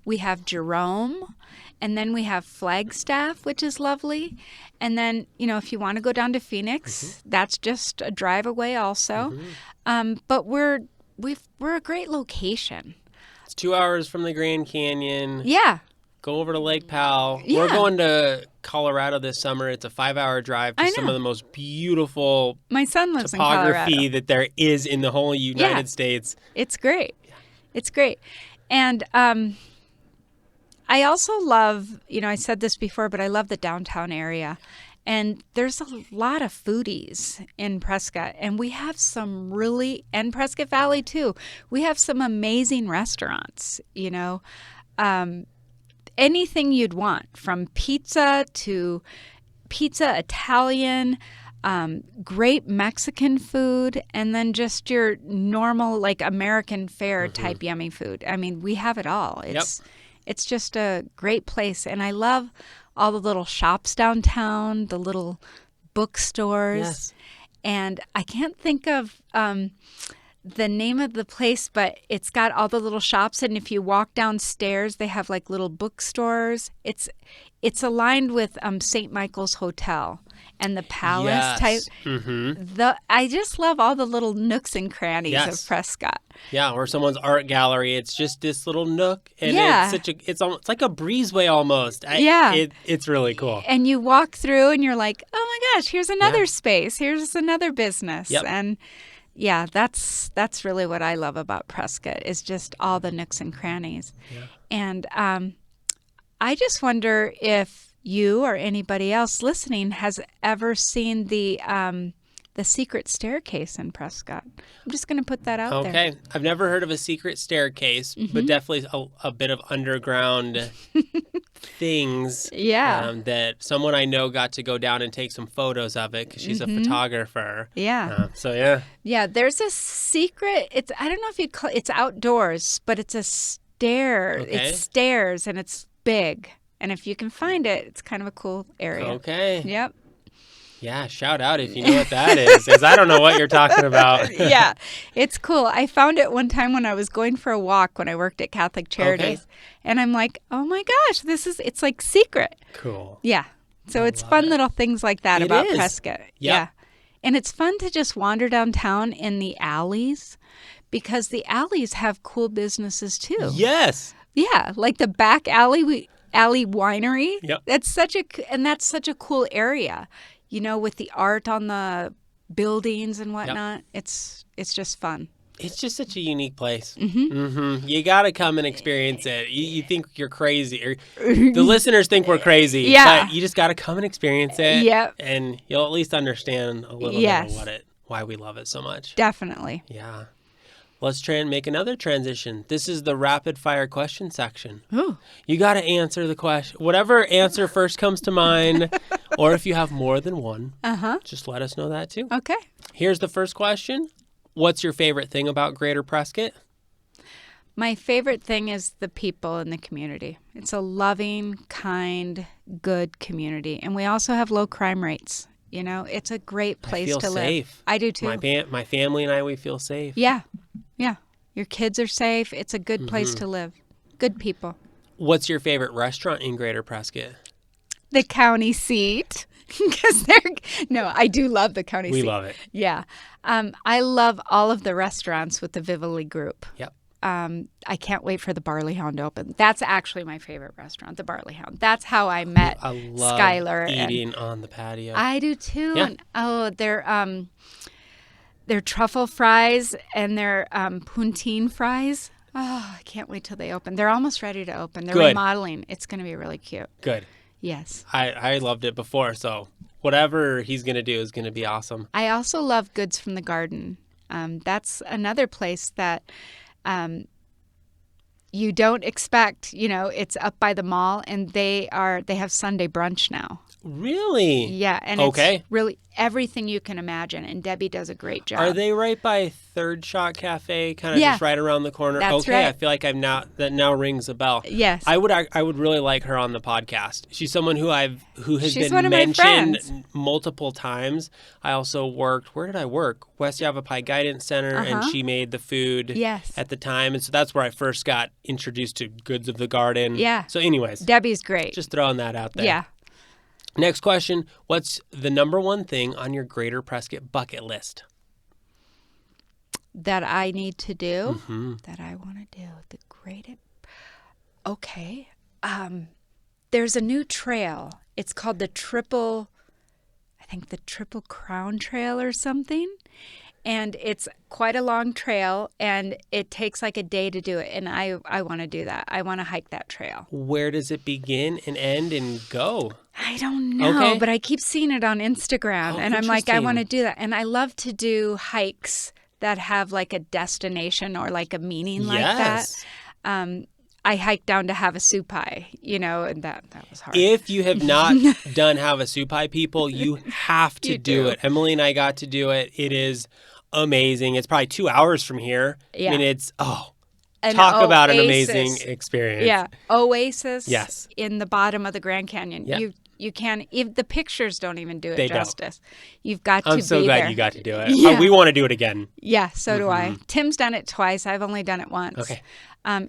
We have Jerome, and then we have Flagstaff, which is lovely. And then, if you want to go down to Phoenix, that's just a drive away also. But we're a great location. It's 2 hours from the Grand Canyon. Yeah. Go over to Lake Powell. Yeah. We're going to Colorado this summer. It's a 5-hour drive to some of the most beautiful My son lives in Colorado. topography that there is in the whole United States. It's great. It's great. And I also love, I said this before, but I love the downtown area. And there's a lot of foodies in Prescott. And we have some and Prescott Valley too. We have some amazing restaurants, anything you'd want, from pizza to pizza Italian, great Mexican food, and then just your normal like American fare type yummy food. I mean, we have it all. It's just a great place, and I love all the little shops downtown, the little bookstores. Yes. And I can't think of the name of the place, but it's got all the little shops, and if you walk downstairs, they have like little bookstores. It's aligned with St. Michael's Hotel and the Palace type. I just love all the little nooks and crannies of Prescott. Yeah, or someone's art gallery. It's just this little nook, and it's like a breezeway almost. It's really cool. And you walk through, and you're like, oh my gosh, here's another space. Here's another business. Yep. And yeah, that's really what I love about Prescott is just all the nooks and crannies. Yeah. And I just wonder if you or anybody else listening has ever seen the the secret staircase in Prescott. I'm just going to put that out there. Okay. I've never heard of a secret staircase, but definitely a bit of underground things that someone I know got to go down and take some photos of it because she's a photographer. Yeah. Yeah, there's a secret. I don't know if you call it's outdoors, but it's a stair. Okay. It's stairs and it's big. And if you can find it, it's kind of a cool area. Okay. Yep. Yeah, shout out if you know what that is, because I don't know what you're talking about. Yeah, it's cool. I found it one time when I was going for a walk when I worked at Catholic Charities. Okay. And I'm like, oh my gosh, it's like secret. Cool. Yeah. So it's fun little things like that about Prescott. Yep. Yeah. And it's fun to just wander downtown in the alleys because the alleys have cool businesses too. Yes. Yeah, like the back alley winery. Yep. That's such a cool area. You know, with the art on the buildings and whatnot. Yep. It's just fun. It's just such a unique place. You got to come and experience it. You think you're crazy. Or the listeners think we're crazy. But you just got to come and experience it. Yep. And you'll at least understand a little bit of why we love it so much. Definitely. Yeah. Let's try and make another transition. This is the rapid fire question section. Ooh. You got to answer the question. Whatever answer first comes to mind, or if you have more than one, just let us know that too. Okay. Here's the first question. What's your favorite thing about Greater Prescott? My favorite thing is the people in the community. It's a loving, kind, good community. And we also have low crime rates. You know, it's a great place to live. I feel safe. I do too. My family and I, we feel safe. Yeah. Yeah. Your kids are safe. It's a good place to live. Good people. What's your favorite restaurant in Greater Prescott? The county seat. I do love the county seat. We love it. Yeah. I love all of the restaurants with the Vivoli group. Yep. I can't wait for the Barley Hound to open. That's actually my favorite restaurant, the Barley Hound. That's how I met Skylar. Eating on the patio. I do too. Yeah. And, their truffle fries and their poutine fries. Oh, I can't wait till they open. They're almost ready to open. They're remodeling. It's going to be really cute. Good. Yes. I loved it before, so whatever he's going to do is going to be awesome. I also love Goods from the Garden. That's another place that you don't expect. You know, it's up by the mall, and they have Sunday brunch now. Really? Yeah, and it's really everything you can imagine, and Debbie does a great job. Are they right by Third Shot Cafe, kind of just right around the corner? That's right. I feel like that now rings a bell. Yes. I would really like her on the podcast. She's someone who has She's been one of my mentioned friends. multiple times. I also worked, where did I work? West Yavapai Guidance Center, and she made the food at the time. And so that's where I first got introduced to Goods of the Garden. Yeah. So anyways. Debbie's great. Just throwing that out there. Yeah. Next question. What's the number one thing on your Greater Prescott bucket list? That I need to do? That I want to do. Okay. There's a new trail. It's called the Triple Crown Trail or something. And it's quite a long trail, and it takes like a day to do it. And I want to do that. I want to hike that trail. Where does it begin and end and go? I don't know, but I keep seeing it on Instagram, and I'm like, I want to do that. And I love to do hikes that have like a destination or like a meaning like that. I hiked down to Havasu Pie, and that was hard. If you have not done Havasu Pie, people, you have to do it. Emily and I got to do it. It is amazing. It's probably 2 hours from here. Yeah. I mean, talk about an amazing experience. Yeah. Oasis. Yes. In the bottom of the Grand Canyon. Yeah. You can't, if the pictures don't even do it justice. You've got to be there. I'm so glad you got to do it. Yeah. We want to do it again. Yeah, so do I. Tim's done it twice. I've only done it once. Okay.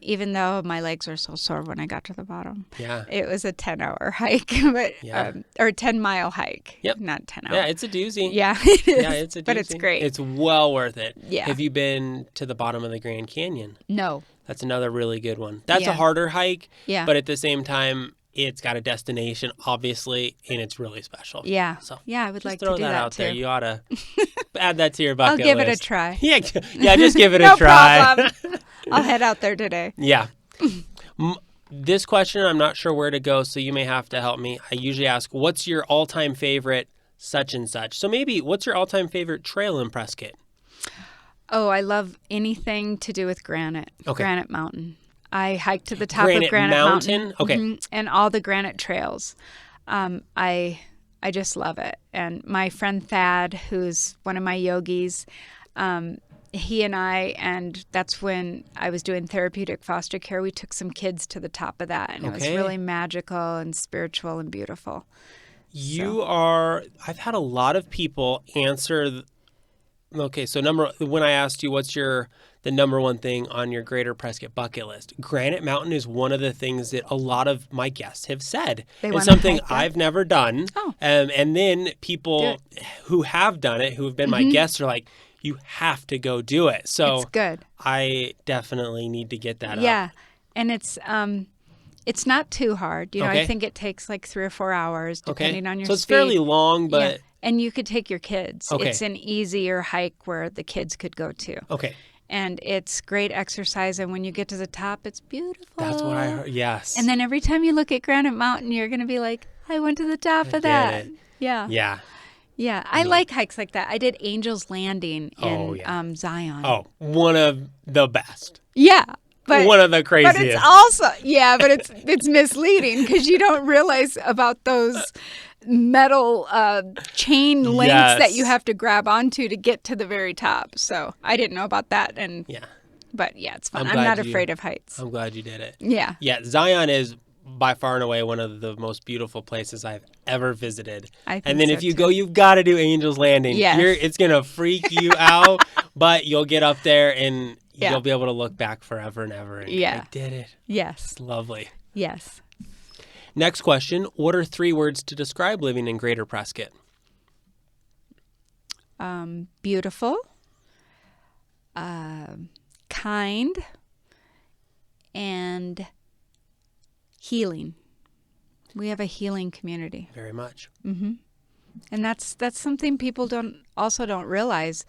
Even though my legs were so sore when I got to the bottom. Yeah. It was a 10-hour hike, or a 10-mile hike. Yep. Not 10 hours. Yeah, it's a doozy. Yeah, it is. Yeah, it's a doozy. But it's great. It's well worth it. Yeah. Have you been to the bottom of the Grand Canyon? No. That's another really good one. That's a harder hike. Yeah. But at the same time, it's got a destination, obviously, and it's really special. Yeah. So I would like to do throw that out too. there. You ought to add that to your bucket list. I'll give it a try. Yeah, just give it a try. No problem. I'll head out there today. Yeah. This question, I'm not sure where to go, so you may have to help me. I usually ask, what's your all-time favorite such and such. So maybe what's your all-time favorite trail in Prescott? Oh, I love anything to do with granite. Okay. Granite Mountain. I hiked to the top of Granite Mountain. Okay. And all the granite trails. I just love it. And my friend Thad, who's one of my yogis, he and that's when I was doing therapeutic foster care. We took some kids to the top of that, and it was really magical and spiritual and beautiful. I've had a lot of people answer. Okay, so when I asked you what's the number one thing on your Greater Prescott bucket list, Granite Mountain is one of the things that a lot of my guests have said. It's something I've never done. Oh. And then people who have done it, who have been my guests, are like, you have to go do it. So it's good. I definitely need to get that up. Yeah, and it's not too hard. I think it takes like 3 or 4 hours depending on your speed. So it's fairly long, but... Yeah. And you could take your kids. Okay. It's an easier hike where the kids could go to. Okay. And it's great exercise. And when you get to the top, it's beautiful. That's what I heard. Yes. And then every time you look at Granite Mountain, you're going to be like, I went to the top of that. Yeah. Yeah. Yeah. I like hikes like that. I did Angel's Landing in Zion. Oh, one of the best. Yeah. But, one of the craziest. But it's also, but it's misleading because you don't realize about those metal chain links that you have to grab onto to get to the very top. So I didn't know about that. But it's fun. I'm not afraid of heights. I'm glad you did it. Yeah. Yeah. Zion is by far and away one of the most beautiful places I've ever visited. And then if you go, you've got to do Angel's Landing. Yes. It's going to freak you out, but you'll get up there and you'll be able to look back forever and ever. And I did it. Yes. It's lovely. Yes. Next question. What are 3 words to describe living in Greater Prescott? Beautiful, kind, and healing. We have a healing community. Very much. Mm-hmm. And that's something people don't realize.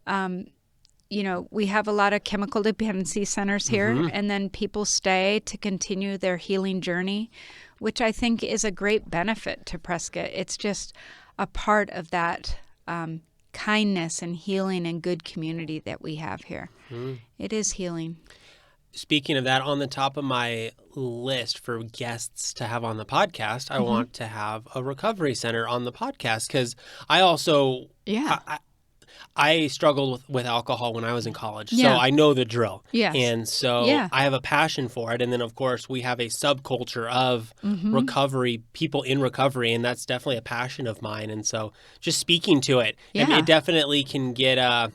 We have a lot of chemical dependency centers here, and then people stay to continue their healing journey, which I think is a great benefit to Prescott. It's just a part of that kindness and healing and good community that we have here. It is healing. Speaking of that, on the top of my list for guests to have on the podcast, I want to have a recovery center on the podcast because I also... I struggled with alcohol when I was in college, so I know the drill. Yes. And so I have a passion for it. And then, of course, we have a subculture of recovery, people in recovery, and that's definitely a passion of mine. And so just speaking to it, it definitely can get a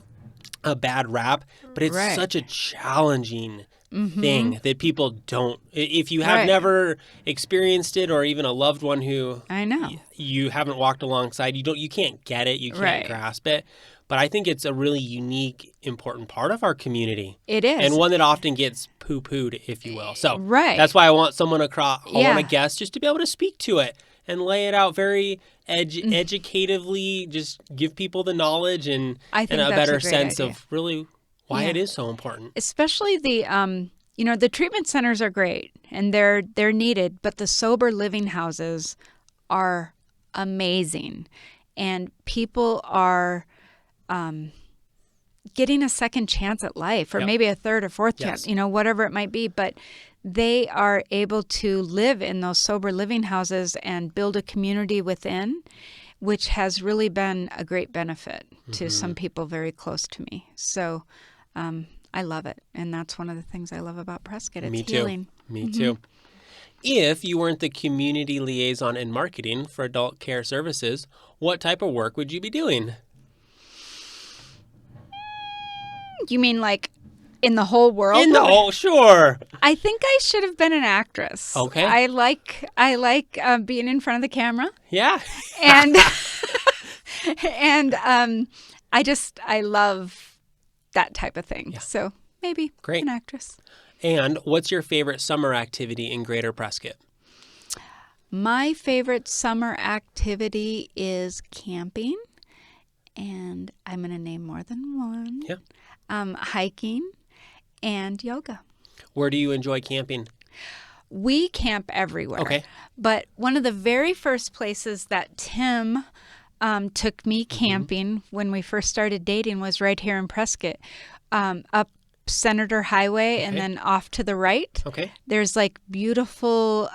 bad rap, but it's such a challenging thing that people don't. If you have never experienced it, or even a loved one who you haven't walked alongside, you can't get it, you can't grasp it. But I think it's a really unique, important part of our community. It is. And one that often gets poo-pooed, if you will. So that's why I want someone across, I want a guest just to be able to speak to it and lay it out very educatively, just give people the knowledge and a better sense of really why it is so important. Especially the treatment centers are great and they're needed, but the sober living houses are amazing. And people are getting a second chance at life, or maybe a third or fourth chance, whatever it might be. But they are able to live in those sober living houses and build a community within, which has really been a great benefit to some people very close to me. So I love it. And that's one of the things I love about Prescott. It's healing. Me too. If you weren't the community liaison in marketing for adult care services, what type of work would you be doing? You mean like in the whole world? Sure. I think I should have been an actress. Okay. I like being in front of the camera. Yeah. And I love that type of thing. Yeah. So maybe an actress. And what's your favorite summer activity in Greater Prescott? My favorite summer activity is camping, and I'm going to name more than one. Yeah. Hiking and yoga. Where do you enjoy camping? We camp everywhere. Okay. But one of the very first places that Tim took me camping when we first started dating was right here in Prescott, up Senator Highway and then off to the right. Okay. There's like beautiful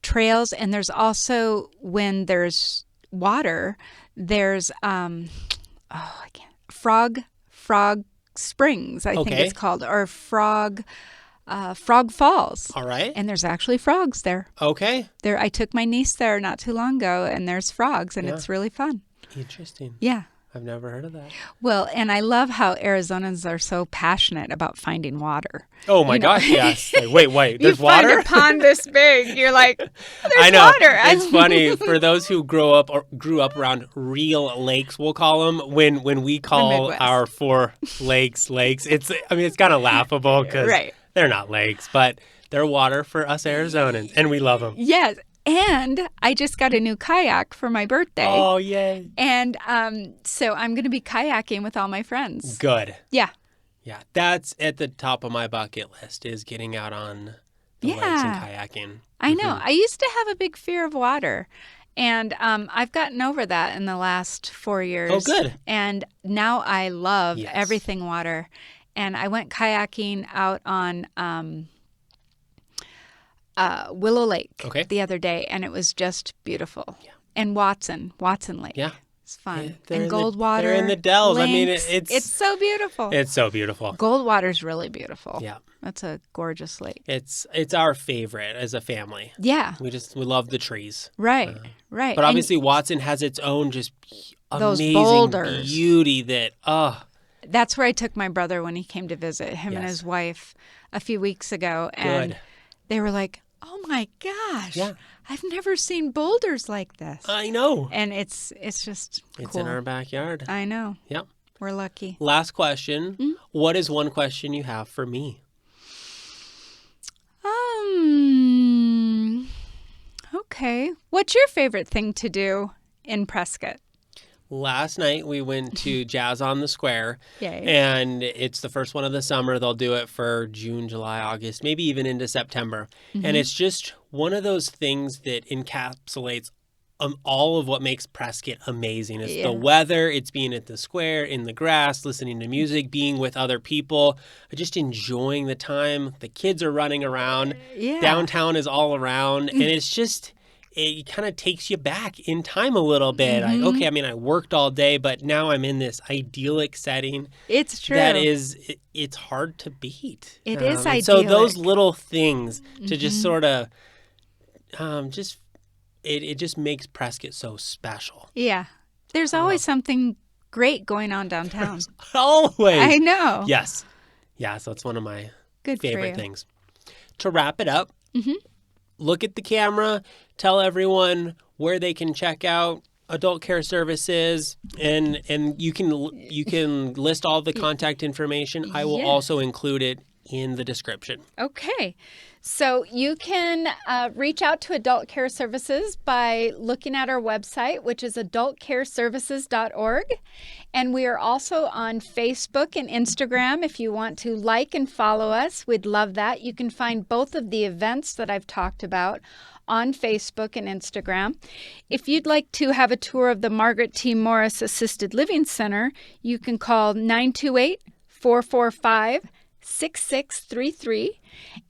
trails, and there's also, when there's water, there's Frog Springs, I think it's called, or Frog Falls. All right. And there's actually frogs there. Okay. There, I took my niece there not too long ago, and there's frogs, and it's really fun. Interesting. Yeah. I've never heard of that. Well, and I love how Arizonans are so passionate about finding water. Oh my gosh, yes. Like, wait, there's water? You find a pond this big, you're like, there's I know. water. It's funny for those who grew up around real lakes, we'll call them. When we call our 4 lakes, it's kind of laughable because they're not lakes, but they're water for us Arizonans, and we love them. Yes. And I just got a new kayak for my birthday. Oh, yay. And so I'm going to be kayaking with all my friends. Good. Yeah. Yeah. That's at the top of my bucket list, is getting out on the lakes and kayaking. I know. I used to have a big fear of water. And I've gotten over that in the last 4 years. Oh, good. And now I love everything water. And I went kayaking out on Willow Lake the other day, and it was just beautiful. Yeah. And Watson Lake. Yeah. It's fun. Yeah, and Goldwater. They're in the dells. Lakes. I mean, it's so beautiful. It's so beautiful. Goldwater's really beautiful. Yeah. That's a gorgeous lake. It's our favorite as a family. Yeah. We love the trees. Right. Right. But obviously Watson has its own just amazing boulders. Beauty that That's where I took my brother when he came to visit, him and his wife a few weeks ago. And they were like, oh my gosh. Yeah. I've never seen boulders like this. I know. And it's just cool. It's in our backyard. I know. Yep. We're lucky. Last question. Mm-hmm. What is one question you have for me? Okay. What's your favorite thing to do in Prescott? Last night we went to Jazz on the Square. Yay. And it's the first one of the summer. They'll do it for June, July, August, maybe even into September. Mm-hmm. And it's just one of those things that encapsulates all of what makes Prescott amazing. It's the weather, it's being at the square, in the grass, listening to music, being with other people, just enjoying the time. The kids are running around. Yeah. Downtown is all around. And it's just... it kind of takes you back in time a little bit. Mm-hmm. I worked all day, but now I'm in this idyllic setting. It's true. That is, it's hard to beat. It is idyllic. So those little things to just sort of, it just makes Prescott so special. Yeah. There's always something great going on downtown. Always. I know. Yes. Yeah, so it's one of my favorite things. To wrap it up, look at the camera, tell everyone where they can check out adult care services, and you can list all the contact information. I will also include it in the description. Okay. So you can reach out to Adult Care Services by looking at our website, which is adultcareservices.org. And we are also on Facebook and Instagram. If you want to like and follow us, we'd love that. You can find both of the events that I've talked about on Facebook and Instagram. If you'd like to have a tour of the Margaret T. Morris Assisted Living Center, you can call 928-445-6633.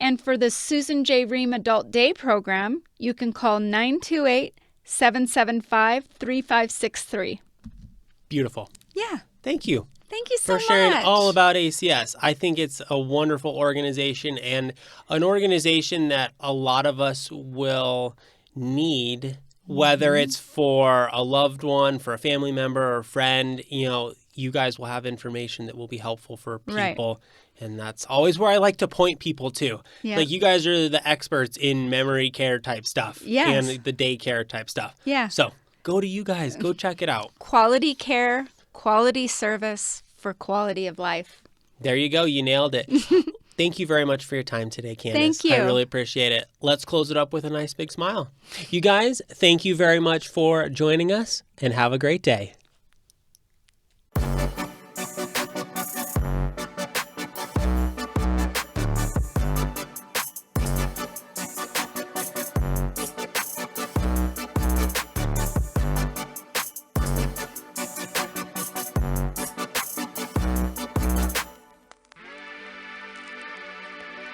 And for the Susan J. Rheem Adult Day program, you can call 928-775-3563. Beautiful. Yeah. Thank you. Thank you so much. For sharing all about ACS. I think it's a wonderful organization, and an organization that a lot of us will need, whether it's for a loved one, for a family member or a friend. You guys will have information that will be helpful for people. Right. And that's always where I like to point people to. Yeah. Like, you guys are the experts in memory care type stuff. Yes. And the daycare type stuff. Yeah. So go to you guys. Go check it out. Quality care, quality service for quality of life. There you go. You nailed it. Thank you very much for your time today, Candace. Thank you. I really appreciate it. Let's close it up with a nice big smile. You guys, thank you very much for joining us, and have a great day.